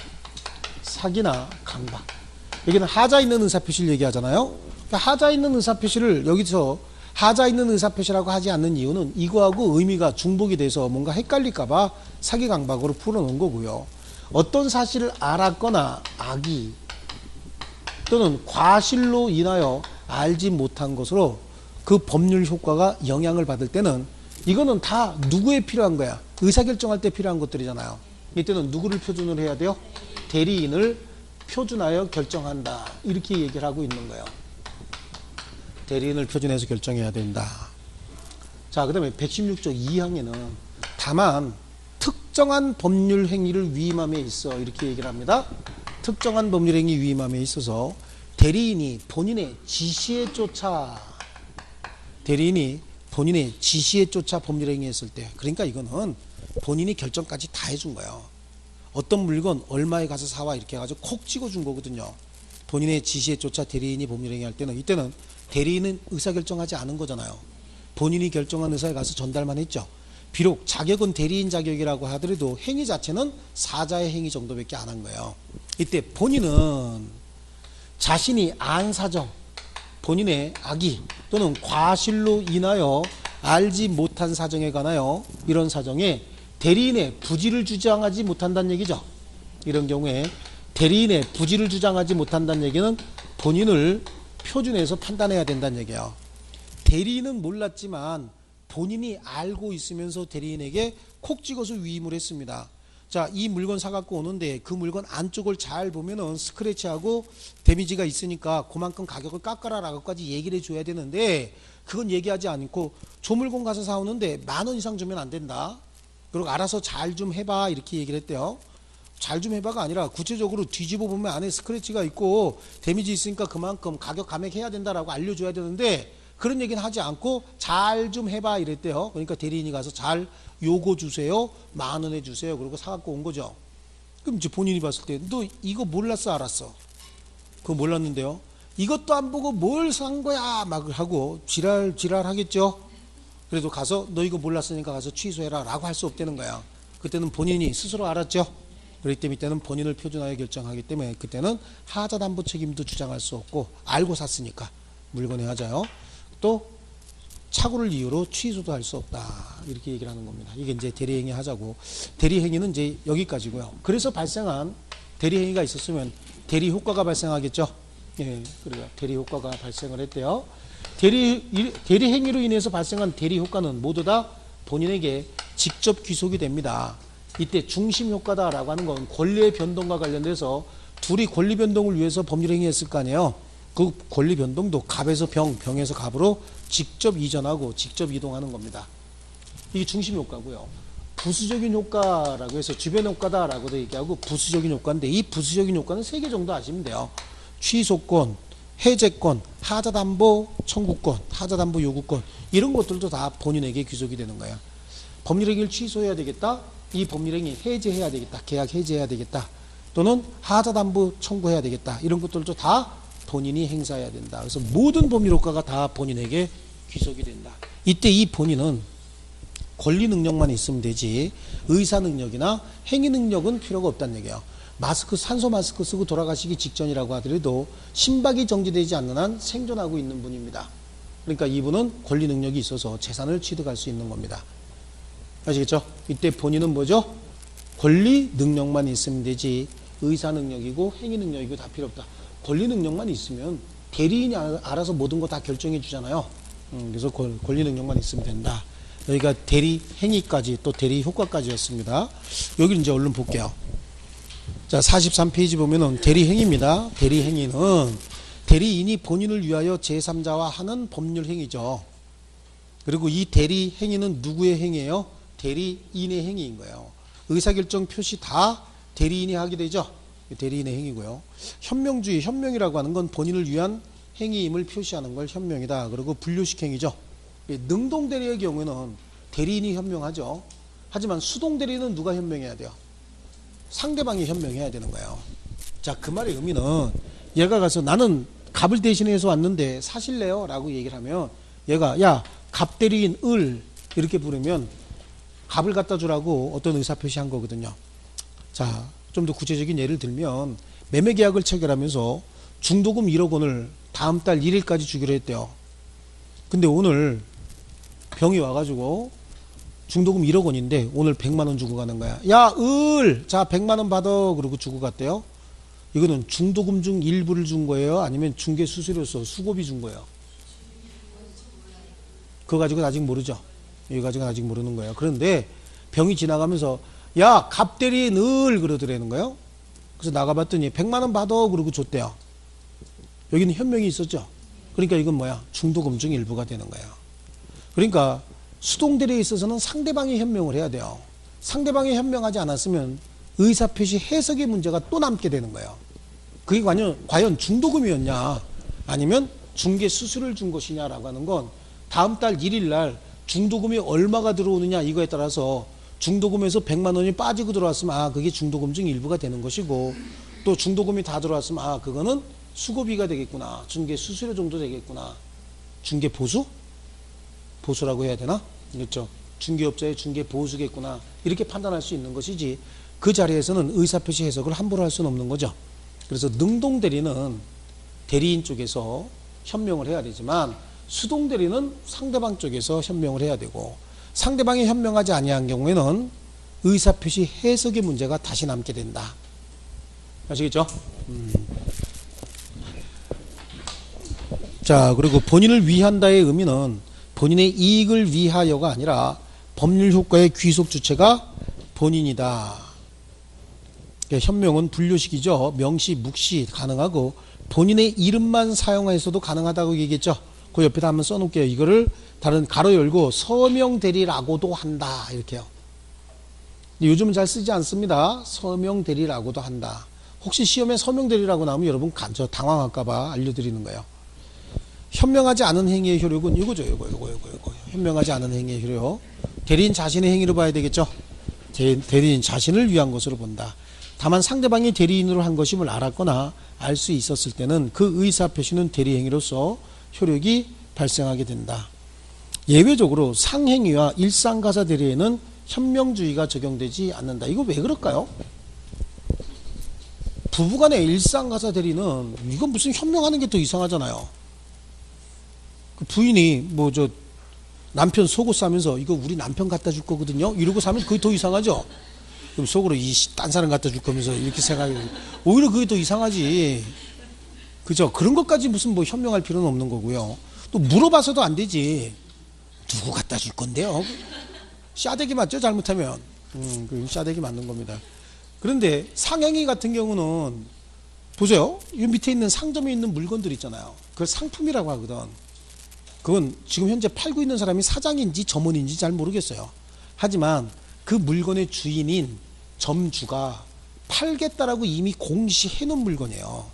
사기나 강박. 여기는 하자 있는 의사표시를 얘기하잖아요. 그러니까 하자 있는 의사표시를 여기서 하자 있는 의사표시라고 하지 않는 이유는 이거하고 의미가 중복이 돼서 뭔가 헷갈릴까봐 사기, 강박으로 풀어놓은 거고요. 어떤 사실을 알았거나 악의 또는 과실로 인하여 알지 못한 것으로 그 법률 효과가 영향을 받을 때는 이거는 다 누구에 필요한 거야? 의사결정할 때 필요한 것들이잖아요. 이때는 누구를 표준으로 해야 돼요? 대리인을 표준하여 결정한다. 이렇게 얘기를 하고 있는 거예요. 대리인을 표준해서 결정해야 된다. 자, 그 다음에 116조 2항에는 다만 특정한 법률 행위를 위임함에 있어 이렇게 얘기를 합니다. 특정한 법률 행위 위임함에 있어서 대리인이 본인의 지시에 쫓아 법률 행위했을 때 그러니까 이거는 본인이 결정까지 다 해준 거예요. 어떤 물건 얼마에 가서 사와 이렇게 해가지고 콕 찍어준 거거든요. 본인의 지시에 쫓아 대리인이 법률 행위할 때는 이때는 대리인은 의사결정하지 않은 거잖아요. 본인이 결정한 의사에 가서 전달만 했죠. 비록 자격은 대리인 자격이라고 하더라도 행위 자체는 사자의 행위 정도밖에 안 한 거예요. 이때 본인은 자신이 안 사정, 본인의 악의 또는 과실로 인하여 알지 못한 사정에 관하여 이런 사정에 대리인의 부지를 주장하지 못한다는 얘기죠. 이런 경우에 대리인의 부지를 주장하지 못한다는 얘기는 본인을 표준해서 판단해야 된다는 얘기예요. 대리인은 몰랐지만 본인이 알고 있으면서 대리인에게 콕 찍어서 위임을 했습니다. 자, 이 물건 사갖고 오는데 그 물건 안쪽을 잘 보면은 스크래치하고 데미지가 있으니까 그만큼 가격을 깎아라 라고까지 얘기를 해줘야 되는데 그건 얘기하지 않고 조물건 가서 사오는데 10,000원 이상 주면 안 된다. 그리고 알아서 잘 좀 해봐 이렇게 얘기를 했대요. 잘 좀 해봐가 아니라 구체적으로 뒤집어 보면 안에 스크래치가 있고 데미지 있으니까 그만큼 가격 감액해야 된다라고 알려줘야 되는데 그런 얘기는 하지 않고 잘 좀 해봐 이랬대요. 그러니까 대리인이 가서 잘 요거 주세요. 10,000원에 주세요. 그리고 사갖고 온 거죠. 그럼 이제 본인이 봤을 때 너 이거 몰랐어 알았어? 그거 몰랐는데요. 이것도 안 보고 뭘 산 거야 막 하고 지랄 하겠죠. 그래도 가서 너 이거 몰랐으니까 가서 취소해라 라고 할 수 없다는 거야. 그때는 본인이 스스로 알았죠. 그렇기 때문에 이때는 본인을 표준하여 결정하기 때문에 그때는 하자담보 책임도 주장할 수 없고 알고 샀으니까 물건의 하자요. 또 착오를 이유로 취소도 할 수 없다 이렇게 얘기를 하는 겁니다. 이게 이제 대리행위 하자고 대리행위는 이제 여기까지고요. 그래서 발생한 대리행위가 있었으면 대리효과가 발생하겠죠. 예, 그래요. 대리효과가 발생을 했대요. 대리행위로 인해서 발생한 대리효과는 모두 다 본인에게 직접 귀속이 됩니다. 이때 중심효과다라고 하는 건 권리의 변동과 관련돼서 둘이 권리 변동을 위해서 법률행위 했을 거 아니에요. 그 권리 변동도 갑에서 병에서 갑으로 직접 이전하고 직접 이동하는 겁니다. 이게 중심효과고요. 부수적인 효과라고 해서 주변 효과다라고도 얘기하고 부수적인 효과인데 이 부수적인 효과는 3개 정도 아시면 돼요. 취소권, 해제권, 하자담보 청구권, 하자담보 요구권 이런 것들도 다 본인에게 귀속이 되는 거예요. 법률행위를 취소해야 되겠다. 이 법률행위 해제해야 되겠다. 계약 해제해야 되겠다. 또는 하자담보 청구해야 되겠다. 이런 것들도 다 본인이 행사해야 된다. 그래서 모든 법률효과가 다 본인에게 귀속이 된다. 이때 이 본인은 권리 능력만 있으면 되지 의사 능력이나 행위 능력은 필요가 없다는 얘기예요. 마스크, 산소 마스크 쓰고 돌아가시기 직전이라고 하더라도 심박이 정지되지 않는 한 생존하고 있는 분입니다. 그러니까 이분은 권리 능력이 있어서 재산을 취득할 수 있는 겁니다. 아시겠죠? 이때 본인은 뭐죠? 권리 능력만 있으면 되지 의사 능력이고 행위 능력이고 다 필요 없다. 권리 능력만 있으면 대리인이 알아서 모든 거 다 결정해 주잖아요. 그래서 권리 능력만 있으면 된다. 여기가 대리 행위까지 또 대리 효과까지였습니다. 여기 이제 얼른 볼게요. 자, 43페이지 보면은 대리 행위입니다. 대리 행위는 대리인이 본인을 위하여 제3자와 하는 법률 행위죠. 그리고 이 대리 행위는 누구의 행위예요? 대리인의 행위인 거예요. 의사결정 표시 다 대리인이 하게 되죠. 대리인의 행위고요. 현명주의, 현명이라고 하는 건 본인을 위한 행위임을 표시하는 걸 현명이다. 그리고 분류식 행위죠. 능동대리의 경우에는 대리인이 현명하죠. 하지만 수동대리는 누가 현명해야 돼요? 상대방이 현명해야 되는 거예요. 자, 그 말의 의미는 얘가 가서 나는 갑을 대신해서 왔는데 사실래요? 라고 얘기를 하면 얘가 야, 갑 대리인 을 이렇게 부르면 갑을 갖다 주라고 어떤 의사표시 한 거거든요. 자, 좀 더 구체적인 예를 들면 매매계약을 체결하면서 중도금 1억 원을 다음 달 1일까지 주기로 했대요. 근데 오늘 병이 와가지고 중도금 1억 원인데 오늘 100만 원 주고 가는 거야. 야, 자 100만 원 받아. 그러고 주고 갔대요. 이거는 중도금 중 일부를 준 거예요? 아니면 중개 수수료서 수고비 준 거예요? 그거 가지고는 아직 모르죠. 이거 가지고는 아직 모르는 거예요. 그런데 병이 지나가면서 야, 갑대리 그러더라는 거예요. 그래서 나가봤더니 100만 원 받아. 그러고 줬대요. 여기는 현명이 있었죠. 그러니까 이건 뭐야? 중도금 중 일부가 되는 거예요. 그러니까 수동대리에 있어서는 상대방이 현명을 해야 돼요. 상대방이 현명하지 않았으면 의사표시 해석의 문제가 또 남게 되는 거예요. 그게 과연 중도금이었냐 아니면 중개 수수료를 준 것이냐라고 하는 건 다음 달 1일 날 중도금이 얼마가 들어오느냐 이거에 따라서 중도금에서 100만 원이 빠지고 들어왔으면 그게 중도금 중 일부가 되는 것이고 또 중도금이 다 들어왔으면 그거는 수고비가 되겠구나. 중개 수수료 정도 되겠구나. 중개 보수? 보수라고 해야 되나? 그렇죠. 중개업자의 중개 보수겠구나. 이렇게 판단할 수 있는 것이지 그 자리에서는 의사표시 해석을 함부로 할 수는 없는 거죠. 그래서 능동대리는 대리인 쪽에서 현명을 해야 되지만 수동대리는 상대방 쪽에서 현명을 해야 되고 상대방이 현명하지 아니한 경우에는 의사표시 해석의 문제가 다시 남게 된다. 아시겠죠? 자, 그리고 본인을 위한다의 의미는 본인의 이익을 위하여가 아니라 법률 효과의 귀속 주체가 본인이다. 그러니까 현명은 분류식이죠. 명시, 묵시 가능하고 본인의 이름만 사용해서도 가능하다고 얘기했죠. 그 옆에다 한번 써놓을게요. 이거를 다른 가로 열고 서명대리라고도 한다. 이렇게요. 요즘은 잘 쓰지 않습니다. 서명대리라고도 한다. 혹시 시험에 서명대리라고 나오면 여러분 당황할까봐 알려드리는 거예요. 현명하지 않은 행위의 효력은 이거죠. 이거. 현명하지 않은 행위의 효력. 대리인 자신의 행위로 봐야 되겠죠. 대리인 자신을 위한 것으로 본다. 다만 상대방이 대리인으로 한 것임을 알았거나 알 수 있었을 때는 그 의사표시는 대리행위로서 효력이 발생하게 된다. 예외적으로 상행위와 일상가사 대리에는 현명주의가 적용되지 않는다. 이거 왜 그럴까요? 부부간의 일상가사 대리는 이건 무슨 현명하는 게 더 이상하잖아요. 그 부인이 남편 속옷 사면서 이거 우리 남편 갖다 줄 거거든요. 이러고 사면 그게 더 이상하죠. 그럼 속으로 딴 사람 갖다 줄 거면서 이렇게 생각해. 오히려 그게 더 이상하지. 그죠? 그런 것까지 무슨 현명할 필요는 없는 거고요. 또 물어봐서도 안 되지. 누구 갖다 줄 건데요? 싸대기 맞죠? 잘못하면. 싸대기 맞는 겁니다. 그런데 상행위 같은 경우는 보세요. 이 밑에 있는 상점에 있는 물건들 있잖아요. 그걸 상품이라고 하거든. 그건 지금 현재 팔고 있는 사람이 사장인지 점원인지 잘 모르겠어요. 하지만 그 물건의 주인인 점주가 팔겠다라고 이미 공시해 놓은 물건이에요.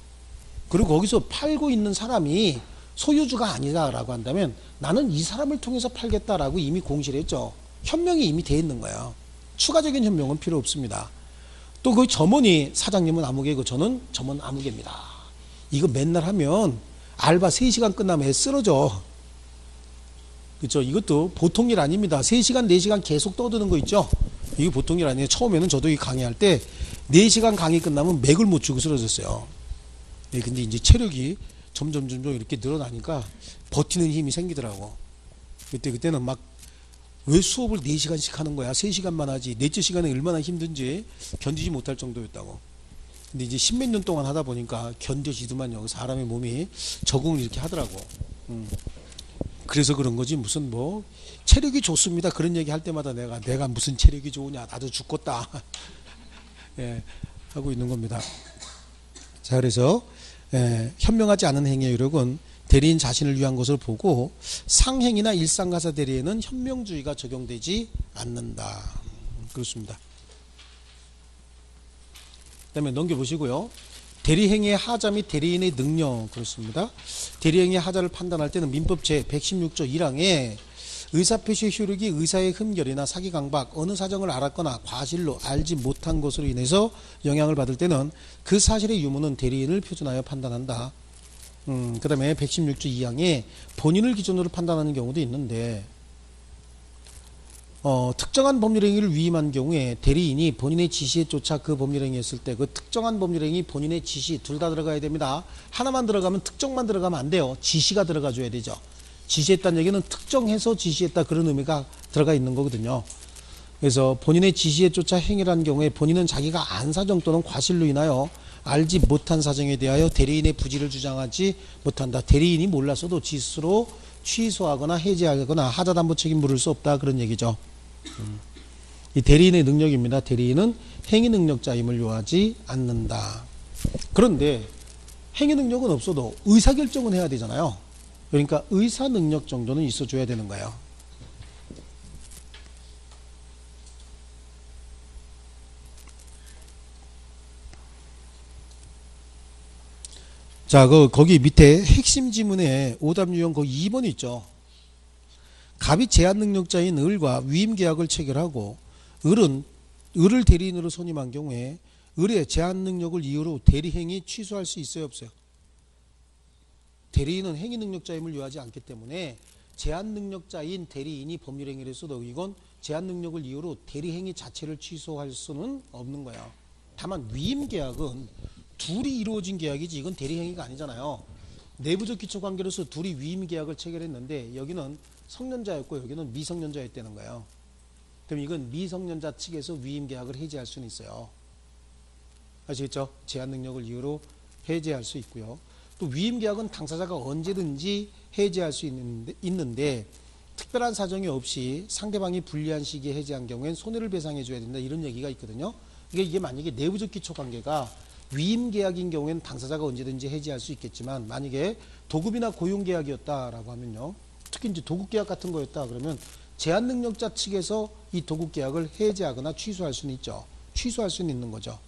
그리고 거기서 팔고 있는 사람이 소유주가 아니다라고 한다면 나는 이 사람을 통해서 팔겠다라고 이미 공시를 했죠. 현명이 이미 돼 있는 거예요. 추가적인 현명은 필요 없습니다. 또 그 점원이 사장님은 아무개고 저는 점원 아무개입니다. 이거 맨날 하면 알바 3시간 끝나면 애 쓰러져. 그렇죠? 이것도 보통 일 아닙니다. 3시간, 4시간 계속 떠드는 거 있죠? 이게 보통 일 아니에요. 처음에는 저도 이 강의할 때 4시간 강의 끝나면 맥을 못 쥐고 쓰러졌어요. 네, 근데 이제 체력이 점점 이렇게 늘어나니까 버티는 힘이 생기더라고. 그때는 막 왜 수업을 4시간씩 하는 거야? 3시간만 하지. 넷째 시간에 얼마나 힘든지 견디지 못할 정도였다고. 근데 이제 10몇 년 동안 하다 보니까 견뎌지더만요. 사람의 몸이 적응을 이렇게 하더라고. 그래서 그런 거지 무슨 뭐 체력이 좋습니다 그런 얘기 할 때마다 내가 무슨 체력이 좋으냐 나도 죽겠다 예, 하고 있는 겁니다. 자, 그래서 현명하지 않은 행위의 유력은 대리인 자신을 위한 것을 보고 상행이나 일상가사 대리에는 현명주의가 적용되지 않는다. 그렇습니다. 그 다음에 넘겨보시고요. 대리행위의 하자 및 대리인의 능력. 그렇습니다. 대리행위의 하자를 판단할 때는 민법 제116조 1항에 의사표시의 효력이 의사의 흠결이나 사기강박 어느 사정을 알았거나 과실로 알지 못한 것으로 인해서 영향을 받을 때는 그 사실의 유무는 대리인을 표준하여 판단한다. 그 다음에 116조 2항에 본인을 기준으로 판단하는 경우도 있는데 특정한 법률행위를 위임한 경우에 대리인이 본인의 지시에 쫓아 그 법률행위 했을 때 그 특정한 법률행위 본인의 지시 둘 다 들어가야 됩니다. 하나만 들어가면 특정만 들어가면 안 돼요. 지시가 들어가 줘야 되죠. 지시했다는 얘기는 특정해서 지시했다 그런 의미가 들어가 있는 거거든요. 그래서 본인의 지시에 쫓아 행위를 한 경우에 본인은 자기가 안 사정 또는 과실로 인하여 알지 못한 사정에 대하여 대리인의 부지를 주장하지 못한다. 대리인이 몰랐어도 지 스스로 취소하거나 해제하거나 하자담보 책임 물을 수 없다 그런 얘기죠. 이 대리인의 능력입니다. 대리인은 행위 능력자임을 요하지 않는다. 그런데 행위 능력은 없어도 의사결정은 해야 되잖아요. 그러니까 의사 능력 정도는 있어줘야 되는 거예요. 자, 거기 밑에 핵심 지문에 오답 유형 거기 2번 있죠. 갑이 제한 능력자인 을과 위임 계약을 체결하고 을을 대리인으로 선임한 경우에 을의 제한 능력을 이유로 대리행위 취소할 수 있어요, 없어요? 대리인은 행위 능력자임을 요하지 않기 때문에 제한 능력자인 대리인이 법률행위를 했어도 이건 제한 능력을 이유로 대리행위 자체를 취소할 수는 없는 거예요. 다만 위임 계약은 둘이 이루어진 계약이지 이건 대리행위가 아니잖아요. 내부적 기초관계로서 둘이 위임 계약을 체결했는데 여기는 성년자였고 여기는 미성년자였다는 거예요. 그럼 이건 미성년자 측에서 위임 계약을 해지할 수는 있어요. 아시겠죠? 제한 능력을 이유로 해제할 수 있고요. 또 위임 계약은 당사자가 언제든지 해제할 수 있는데 특별한 사정이 없이 상대방이 불리한 시기에 해제한 경우엔 손해를 배상해 줘야 된다 이런 얘기가 있거든요. 이게 만약에 내부적 기초관계가 위임 계약인 경우에는 당사자가 언제든지 해지할 수 있겠지만 만약에 도급이나 고용 계약이었다라고 하면요. 특히 이제 도급 계약 같은 거였다 그러면 제한 능력자 측에서 이 도급 계약을 해제하거나 취소할 수는 있죠. 취소할 수는 있는 거죠.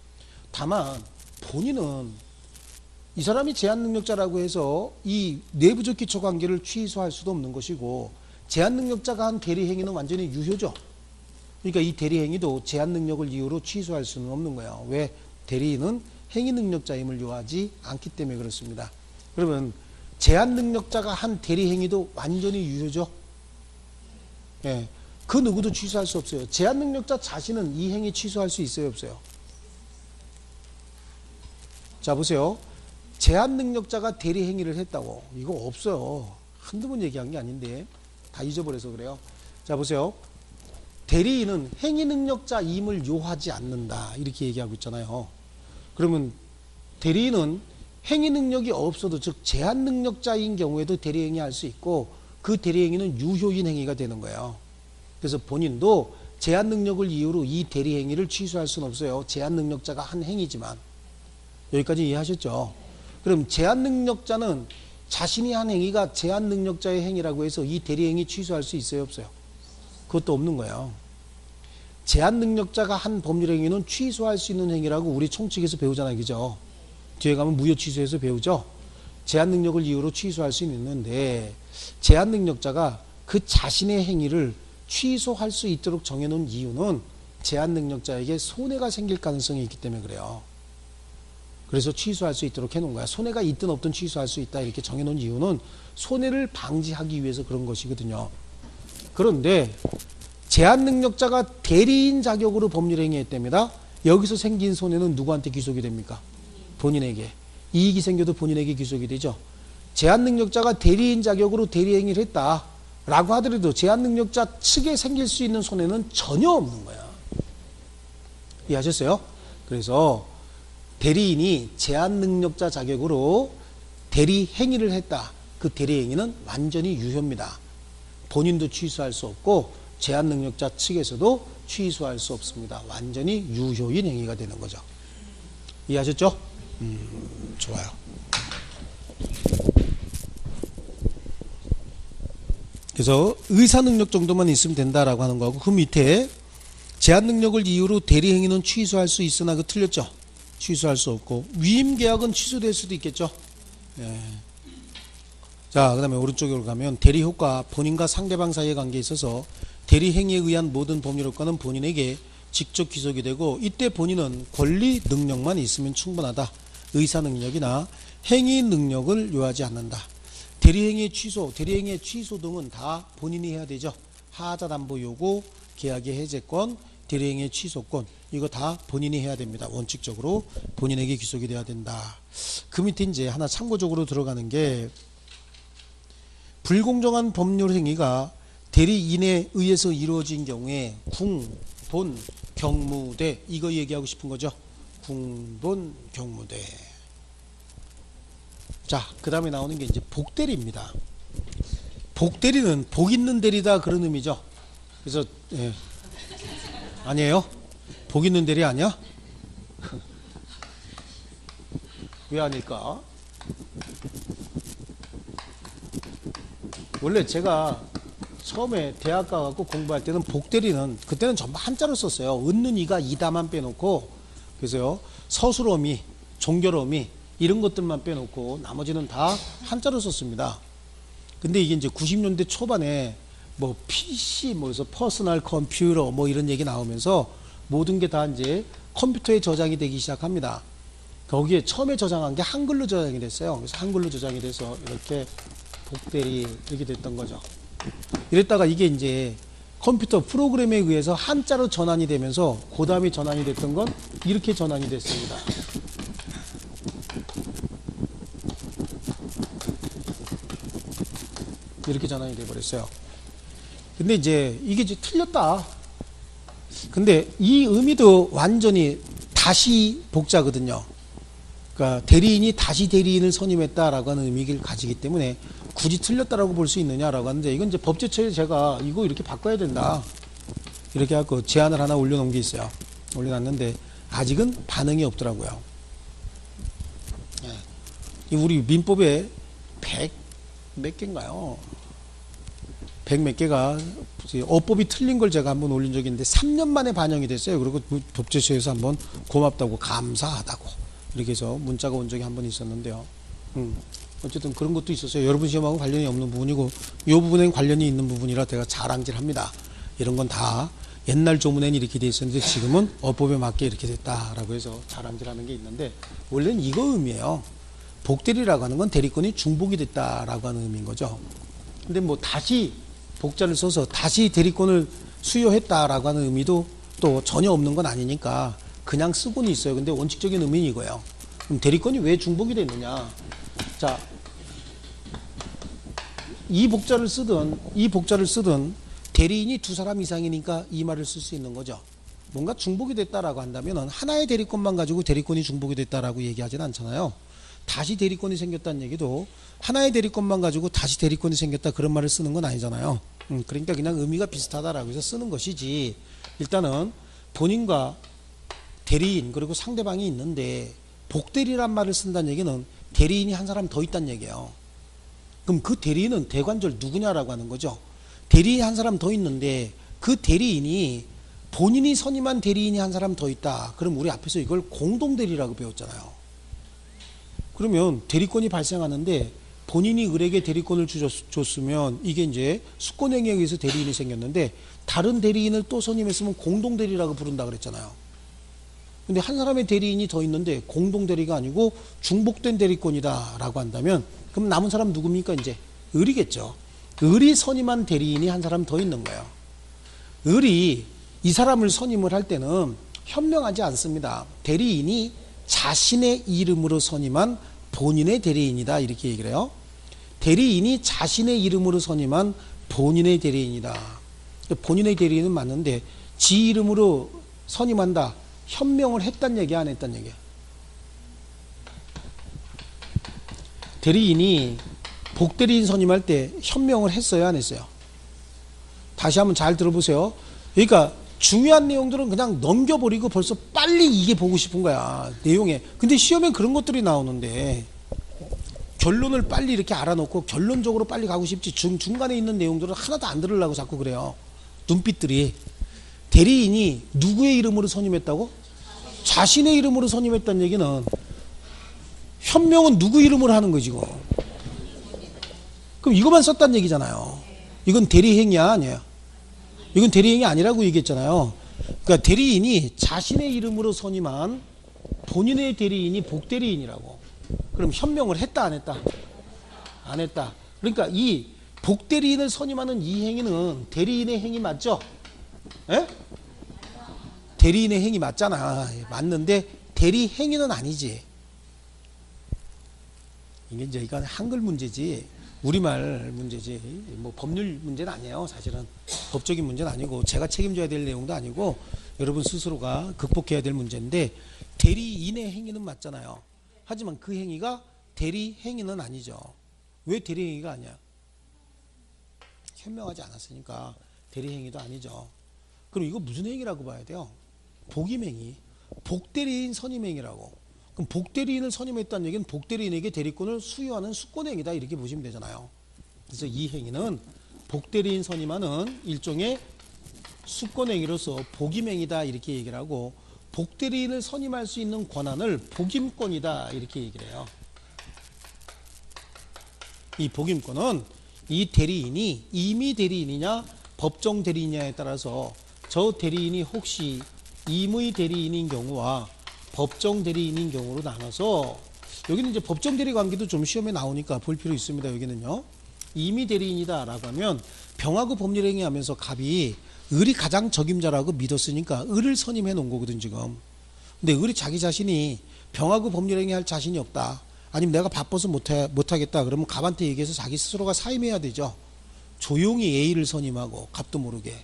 다만 본인은 이 사람이 제한 능력자라고 해서 이 내부적 기초 관계를 취소할 수도 없는 것이고 제한 능력자가 한 대리 행위는 완전히 유효죠. 그러니까 이 대리 행위도 제한 능력을 이유로 취소할 수는 없는 거예요. 왜? 대리인은 행위 능력자임을 요하지 않기 때문에 그렇습니다. 그러면 제한 능력자가 한 대리 행위도 완전히 유효죠. 예, 그 누구도 취소할 수 없어요. 제한 능력자 자신은 이 행위 취소할 수 있어요, 없어요? 자, 보세요. 제한 능력자가 대리 행위를 했다고. 이거 없어요. 한두 번 얘기한 게 아닌데 다 잊어버려서 그래요. 자, 보세요. 대리인은 행위 능력자임을 요하지 않는다. 이렇게 얘기하고 있잖아요. 그러면 대리인은 행위 능력이 없어도 즉 제한 능력자인 경우에도 대리행위 할 수 있고 그 대리행위는 유효인 행위가 되는 거예요. 그래서 본인도 제한 능력을 이유로 이 대리행위를 취소할 수는 없어요. 제한 능력자가 한 행위지만. 여기까지 이해하셨죠? 그럼 제한 능력자는 자신이 한 행위가 제한 능력자의 행위라고 해서 이 대리행위 취소할 수 있어요, 없어요? 그것도 없는 거예요. 제한 능력자가 한 법률 행위는 취소할 수 있는 행위라고 우리 총칙에서 배우잖아요, 그죠? 뒤에 가면 무효 취소에서 배우죠? 제한 능력을 이유로 취소할 수 있는데 제한 능력자가 그 자신의 행위를 취소할 수 있도록 정해놓은 이유는 제한 능력자에게 손해가 생길 가능성이 있기 때문에 그래요. 그래서 취소할 수 있도록 해놓은 거야. 손해가 있든 없든 취소할 수 있다 이렇게 정해놓은 이유는 손해를 방지하기 위해서 그런 것이거든요. 그런데 제한 능력자가 대리인 자격으로 법률 행위했답니다. 여기서 생긴 손해는 누구한테 귀속이 됩니까? 본인에게. 이익이 생겨도 본인에게 귀속이 되죠. 제한 능력자가 대리인 자격으로 대리 행위를 했다라고 하더라도 제한 능력자 측에 생길 수 있는 손해는 전혀 없는 거야. 이해하셨어요? 그래서 대리인이 제한 능력자 자격으로 대리 행위를 했다. 그 대리 행위는 완전히 유효입니다. 본인도 취소할 수 없고 제한 능력자 측에서도 취소할 수 없습니다. 완전히 유효인 행위가 되는 거죠. 이해하셨죠? 좋아요. 그래서 의사 능력 정도만 있으면 된다라고 하는 거고, 그 밑에 제한 능력을 이유로 대리 행위는 취소할 수 있으나, 그 틀렸죠? 취소할 수 없고, 위임 계약은 취소될 수도 있겠죠. 예. 자, 그 다음에 오른쪽으로 가면 대리 효과, 본인과 상대방 사이의 관계에 있어서 대리 행위에 의한 모든 법률 효과는 본인에게 직접 귀속이 되고, 이때 본인은 권리 능력만 있으면 충분하다. 의사 능력이나 행위 능력을 요하지 않는다. 대리 행위의 취소, 대리 행위의 취소 등은 다 본인이 해야 되죠. 하자 담보 요구, 계약의 해제권, 대리 행위의 취소권, 이거 다 본인이 해야 됩니다. 원칙적으로 본인에게 귀속이 돼야 된다. 그 밑에 이제 하나 참고적으로 들어가는 게, 불공정한 법률 행위가 대리인에 의해서 이루어진 경우에 궁, 본, 경무대, 이거 얘기하고 싶은 거죠. 궁, 본, 경무대. 자, 그 다음에 나오는 게 이제 복대리입니다. 복대리는 복 있는 대리다, 그런 의미죠. 그래서 예. 아니에요? 복 있는 대리 아니야? 왜 아닐까? 원래 제가 처음에 대학 가갖고 공부할 때는 복대리는 그때는 전부 한자로 썼어요. 은는 이가 이다만 빼놓고, 그래서요 서술어미, 종결어미 이런 것들만 빼놓고 나머지는 다 한자로 썼습니다. 근데 이게 이제 90년대 초반에 뭐 PC, 뭐에서 퍼스널 컴퓨터 뭐 이런 얘기 나오면서 모든 게 다 이제 컴퓨터에 저장이 되기 시작합니다. 거기에 처음에 저장한 게 한글로 저장이 됐어요. 그래서 한글로 저장이 돼서 이렇게 복대리 이렇게 됐던 거죠. 이랬다가 이게 이제 컴퓨터 프로그램에 의해서 한자로 전환이 되면서 그 다음에 전환이 됐던 건 이렇게 전환이 됐습니다. 이렇게 전환이 돼버렸어요. 근데 이제 이게 이제 틀렸다. 근데 이 의미도 완전히 다시 복자거든요. 그러니까 대리인이 다시 대리인을 선임했다라고 하는 의미를 가지기 때문에 굳이 틀렸다라고 볼 수 있느냐라고 하는데, 이건 이제 법제처에 제가 이거 이렇게 바꿔야 된다 이렇게 하고 제안을 하나 올려놓은 게 있어요. 올려놨는데 아직은 반응이 없더라고요. 우리 민법에 100 몇 개인가요? 100 몇 개가 어법이 틀린 걸 제가 한번 올린 적이 있는데 3년 만에 반영이 됐어요. 그리고 법제처에서 한번 고맙다고, 감사하다고 이렇게 해서 문자가 온 적이 한 번 있었는데요. 어쨌든 그런 것도 있었어요. 여러분 시험하고 관련이 없는 부분이고, 이 부분엔 관련이 있는 부분이라 제가 자랑질합니다. 이런 건 다 옛날 조문에는 이렇게 돼 있었는데 지금은 어법에 맞게 이렇게 됐다라고 해서 자랑질하는 게 있는데, 원래는 이거 의미예요. 복대리라고 하는 건 대리권이 중복이 됐다라고 하는 의미인 거죠. 근데 뭐 다시 복자를 써서 다시 대리권을 수여했다라고 하는 의미도 또 전혀 없는 건 아니니까 그냥 쓰고는 있어요. 근데 원칙적인 의미는 이거예요. 그럼 대리권이 왜 중복이 됐느냐? 자, 이 복자를 쓰든 대리인이 두 사람 이상이니까 이 말을 쓸 수 있는 거죠. 뭔가 중복이 됐다라고 한다면 하나의 대리권만 가지고 대리권이 중복이 됐다라고 얘기하진 않잖아요. 다시 대리권이 생겼다는 얘기도 하나의 대리권만 가지고 다시 대리권이 생겼다, 그런 말을 쓰는 건 아니잖아요. 그러니까 그냥 의미가 비슷하다라고 해서 쓰는 것이지, 일단은 본인과 대리인 그리고 상대방이 있는데 복대리란 말을 쓴다는 얘기는 대리인이 한 사람 더 있다는 얘기예요. 그럼 그 대리인은 대관절 누구냐라고 하는 거죠. 대리인 한 사람 더 있는데 그 대리인이 본인이 선임한 대리인이 한 사람 더 있다. 그럼 우리 앞에서 이걸 공동대리라고 배웠잖아요. 그러면 대리권이 발생하는데 본인이 을에게 대리권을 줬으면 이게 이제 수권행위에 의해서 대리인이 생겼는데, 다른 대리인을 또 선임했으면 공동대리라고 부른다 그랬잖아요. 근데 한 사람의 대리인이 더 있는데 공동대리가 아니고 중복된 대리권이다 라고 한다면, 그럼 남은 사람 누굽니까? 이제 을이겠죠. 을이 선임한 대리인이 한 사람 더 있는 거예요. 을이 이 사람을 선임을 할 때는 현명하지 않습니다. 대리인이 자신의 이름으로 선임한 본인의 대리인이다 이렇게 얘기를 해요. 대리인이 자신의 이름으로 선임한 본인의 대리인이다. 본인의 대리인은 맞는데 지 이름으로 선임한다. 현명을 했단 얘기 안 했단 얘기야. 대리인이 복대리인 선임할 때 현명을 했어요 안 했어요? 다시 한번 잘 들어보세요. 그러니까 중요한 내용들은 그냥 넘겨버리고 벌써 빨리 이게 보고 싶은 거야 내용에. 근데 시험엔 그런 것들이 나오는데 결론을 빨리 이렇게 알아놓고 결론적으로 빨리 가고 싶지 중간에 있는 내용들은 하나도 안 들으려고 자꾸 그래요. 눈빛들이. 대리인이 누구의 이름으로 선임했다고? 자신의 이름으로 선임했다는 얘기는 현명은 누구 이름으로 하는 거지 이거. 그럼 이거만 썼다는 얘기잖아요. 이건 대리행위야 아니에요? 이건 대리행위 아니라고 얘기했잖아요. 그러니까 대리인이 자신의 이름으로 선임한 본인의 대리인이 복대리인이라고. 그럼 현명을 했다 안 했다? 안 했다. 그러니까 이 복대리인을 선임하는 이 행위는 대리인의 행위 맞죠? 에? 대리인의 행위 맞잖아. 맞는데 대리 행위는 아니지. 이게 이제 이건 한글 문제지 우리말 문제지 뭐 법률 문제는 아니에요. 사실은 법적인 문제는 아니고 제가 책임져야 될 내용도 아니고 여러분 스스로가 극복해야 될 문제인데 대리인의 행위는 맞잖아요. 하지만 그 행위가 대리 행위는 아니죠. 왜 대리 행위가 아니야? 현명하지 않았으니까 대리 행위도 아니죠. 그럼 이거 무슨 행위라고 봐야 돼요? 복임행위. 복대리인 선임행위라고. 그럼 복대리인을 선임했다는 얘기는 복대리인에게 대리권을 수여하는 수권행위다 이렇게 보시면 되잖아요. 그래서 이 행위는 복대리인 선임하는 일종의 수권행위로서 복임행위다 이렇게 얘기를 하고 복대리인을 선임할 수 있는 권한을 복임권이다 이렇게 얘기를 해요. 이 복임권은 이 대리인이 임의 대리인이냐 법정 대리인이냐에 따라서 저 대리인이 혹시 임의 대리인인 경우와 법정 대리인인 경우로 나눠서 여기는 이제 법정 대리 관계도 좀 시험에 나오니까 볼 필요 있습니다. 여기는요. 임의 대리인이다 라고 하면 병하고 법률행위 하면서 갑이 을이 가장 적임자라고 믿었으니까 을을 선임해 놓은 거거든 지금. 근데 을이 자기 자신이 병하고 법률행위 할 자신이 없다. 아니면 내가 바빠서 못하겠다. 그러면 갑한테 얘기해서 자기 스스로가 사임해야 되죠. 조용히 A를 선임하고 갑도 모르게.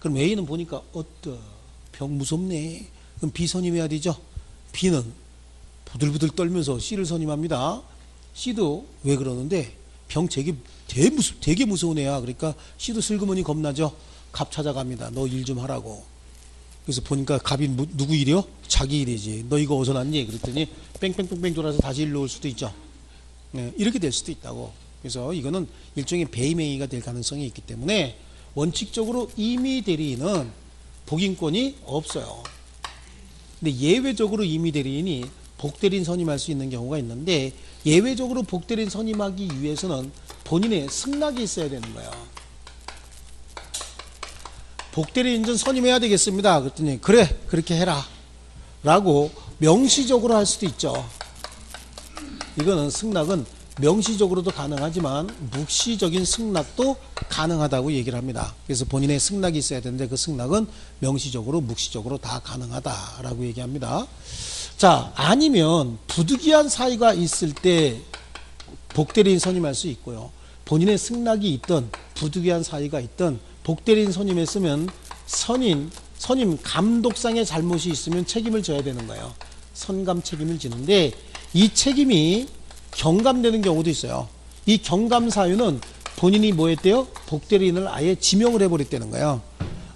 그럼 A는 보니까 병 무섭네. 그럼 B 선임해야 되죠. B는 부들부들 떨면서 C를 선임합니다. C도 왜 그러는데 병 되게 무서운 애야. 그러니까 C도 슬그머니 겁나죠. 갑 찾아갑니다. 너 일 좀 하라고. 그래서 보니까 갑이 누구 일이요? 자기 일이지. 너 이거 어디서 났니? 그랬더니 뺑뺑뺑뺑 돌아서 다시 일로 올 수도 있죠. 네, 이렇게 될 수도 있다고. 그래서 이거는 일종의 배임행위가 될 가능성이 있기 때문에 원칙적으로 임의 대리인은 복임권이 없어요. 근데 예외적으로 임의 대리인이 복대리인 선임할 수 있는 경우가 있는데 예외적으로 복대리인 선임하기 위해서는 본인의 승낙이 있어야 되는 거예요. 복대리인 좀 선임해야 되겠습니다. 그랬더니 그래 그렇게 해라 라고 명시적으로 할 수도 있죠. 이거는 승낙은 명시적으로도 가능하지만 묵시적인 승낙도 가능하다고 얘기를 합니다. 그래서 본인의 승낙이 있어야 되는데 그 승낙은 명시적으로 묵시적으로 다 가능하다라고 얘기합니다. 자, 아니면 부득이한 사유가 있을 때 복대리인 선임할 수 있고요. 본인의 승낙이 있던 부득이한 사유가 있던 복대리인 선임했으면 선임 감독상의 잘못이 있으면 책임을 져야 되는 거예요. 선감 책임을 지는데 이 책임이 경감되는 경우도 있어요. 이 경감 사유는 본인이 뭐 했대요? 복대리인을 아예 지명을 해버렸다는 거예요.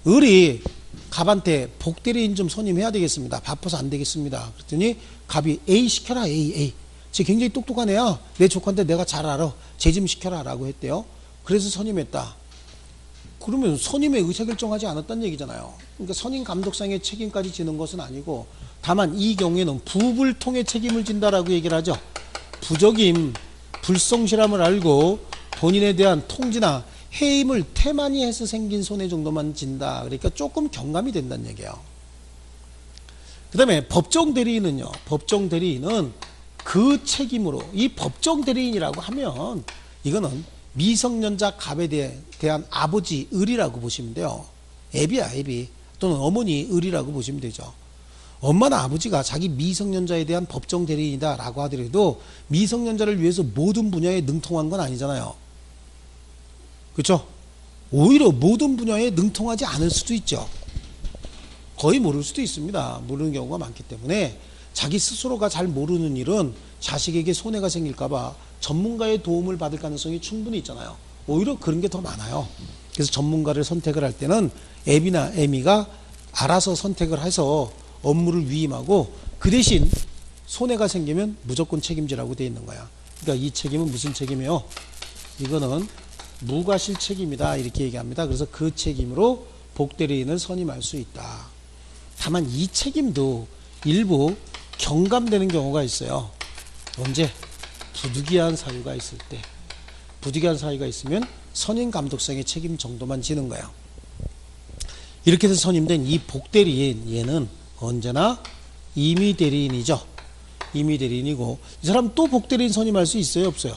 을이 갑한테 복대리인 좀 선임해야 되겠습니다. 바빠서 안 되겠습니다. 그랬더니 갑이 A 시켜라 A. 쟤 굉장히 똑똑한 애야. 내 조카인데 내가 잘 알아. 쟤 좀 시켜라 라고 했대요. 그래서 선임했다. 그러면 선임에 의사결정하지 않았다는 얘기잖아요. 그러니까 선임 감독상의 책임까지 지는 것은 아니고 다만 이 경우에는 부부를 통해 책임을 진다라고 얘기를 하죠. 부적임, 불성실함을 알고 본인에 대한 통지나 해임을 태만히 해서 생긴 손해 정도만 진다. 그러니까 조금 경감이 된다는 얘기예요. 그 다음에 법정 대리인은요. 법정 대리인은 그 책임으로 이 법정 대리인이라고 하면 이거는 미성년자 갑에 대한 아버지 을이라고 보시면 돼요. 애비야, 애비. 또는 어머니 을이라고 보시면 되죠. 엄마나 아버지가 자기 미성년자에 대한 법정 대리인이다 라고 하더라도 미성년자를 위해서 모든 분야에 능통한 건 아니잖아요. 그렇죠? 오히려 모든 분야에 능통하지 않을 수도 있죠. 거의 모를 수도 있습니다. 모르는 경우가 많기 때문에 자기 스스로가 잘 모르는 일은 자식에게 손해가 생길까봐 전문가의 도움을 받을 가능성이 충분히 있잖아요. 오히려 그런 게 더 많아요. 그래서 전문가를 선택을 할 때는 애비나 애미가 알아서 선택을 해서 업무를 위임하고 그 대신 손해가 생기면 무조건 책임지라고 되어 있는 거야. 그러니까 이 책임은 무슨 책임이에요? 이거는 무과실 책임이다 이렇게 얘기합니다. 그래서 그 책임으로 복대리인을 선임할 수 있다. 다만 이 책임도 일부 경감되는 경우가 있어요. 언제? 부득이한 사유가 있을 때. 부득이한 사유가 있으면 선임 감독상의 책임 정도만 지는 거야. 이렇게 해서 선임된 이 복대리인 얘는 언제나 임의 대리인이죠. 임의 대리인이고 이 사람 또 복대리인 선임할 수 있어요? 없어요?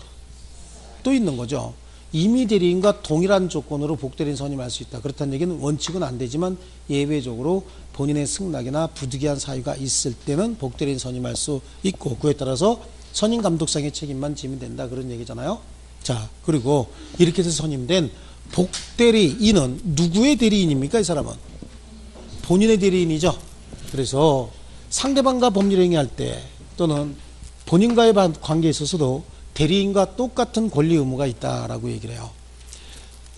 또 있는 거죠. 임의 대리인과 동일한 조건으로 복대리인 선임할 수 있다. 그렇다는 얘기는 원칙은 안 되지만 예외적으로 본인의 승낙이나 부득이한 사유가 있을 때는 복대리인 선임할 수 있고 그에 따라서 선임 감독상의 책임만 지면 된다 그런 얘기잖아요. 자, 그리고 이렇게 해서 선임된 복대리인은 누구의 대리인입니까? 이 사람은 본인의 대리인이죠. 그래서 상대방과 법률 행위할 때 또는 본인과의 관계에 있어서도 대리인과 똑같은 권리 의무가 있다라고 얘기를 해요.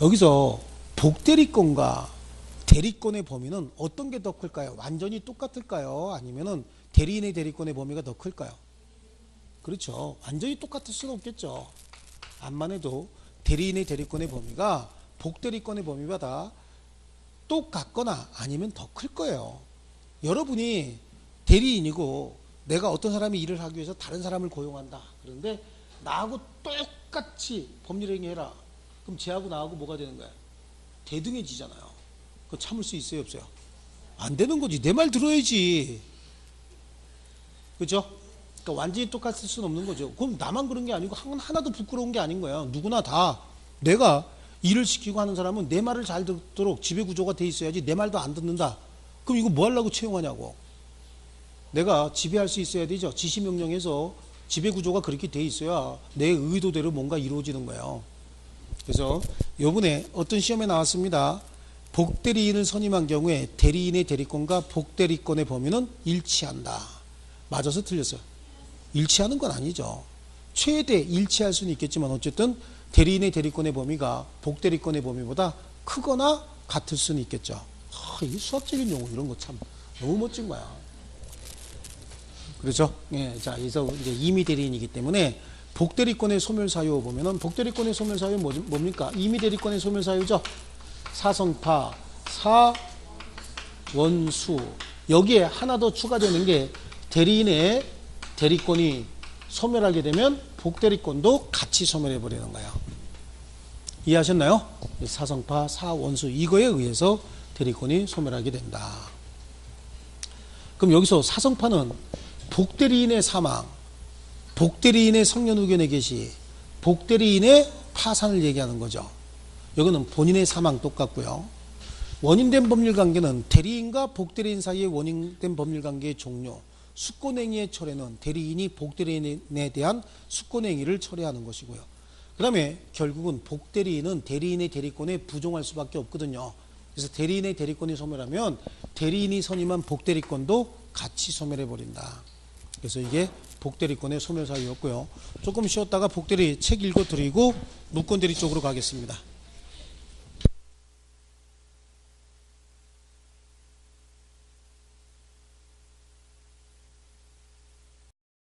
여기서 복대리권과 대리권의 범위는 어떤 게 더 클까요? 완전히 똑같을까요? 아니면은 대리인의 대리권의 범위가 더 클까요? 그렇죠. 완전히 똑같을 수는 없겠죠. 암만 해도 대리인의 대리권의 범위가 복대리권의 범위보다 똑같거나 아니면 더 클 거예요. 여러분이 대리인이고 내가 어떤 사람이 일을 하기 위해서 다른 사람을 고용한다. 그런데 나하고 똑같이 법률 행위해라. 그럼 쟤하고 나하고 뭐가 되는 거야? 대등해지잖아요. 그거 참을 수 있어요? 없어요? 안 되는 거지. 내 말 들어야지. 그죠? 그러니까 완전히 똑같을 수는 없는 거죠. 그럼 나만 그런 게 아니고 하나도 부끄러운 게 아닌 거야. 누구나 다 내가 일을 시키고 하는 사람은 내 말을 잘 듣도록 지배구조가 돼 있어야지 내 말도 안 듣는다. 그럼 이거 뭐 하려고 채용하냐고. 내가 지배할 수 있어야 되죠. 지시명령에서 지배구조가 그렇게 돼 있어야 내 의도대로 뭔가 이루어지는 거예요. 그래서 요번에 어떤 시험에 나왔습니다. 복대리인을 선임한 경우에 대리인의 대리권과 복대리권의 범위는 일치한다. 맞아서 틀렸어요. 일치하는 건 아니죠. 최대 일치할 수는 있겠지만 어쨌든 대리인의 대리권의 범위가 복대리권의 범위보다 크거나 같을 수는 있겠죠. 이 수학적인 용어 이런 거 참 너무 멋진 거야. 그렇죠? 예, 자, 그래서 이제 임의 대리인이기 때문에 복대리권의 소멸사유 보면은 복대리권의 소멸사유 뭡니까? 임의 대리권의 소멸사유죠. 사성파, 사원수. 여기에 하나 더 추가되는 게 대리인의 대리권이 소멸하게 되면 복대리권도 같이 소멸해 버리는 거예요. 이해하셨나요? 사성파, 사원수 이거에 의해서 대리권이 소멸하게 된다. 그럼 여기서 사성파는 복대리인의 사망, 복대리인의 성년후견의 개시, 복대리인의 파산을 얘기하는 거죠. 여기는 본인의 사망 똑같고요. 원인된 법률관계는 대리인과 복대리인 사이의 원인된 법률관계의 종료, 수권행위의 철회는 대리인이 복대리인에 대한 수권행위를 철회하는 것이고요. 그 다음에 결국은 복대리인은 대리인의 대리권에 부종할 수밖에 없거든요. 그래서 대리인의 대리권이 소멸하면 대리인이 선임한 복대리권도 같이 소멸해버린다. 그래서 이게 복대리권의 소멸사유였고요. 조금 쉬었다가 복대리 책 읽어드리고 무권대리 쪽으로 가겠습니다.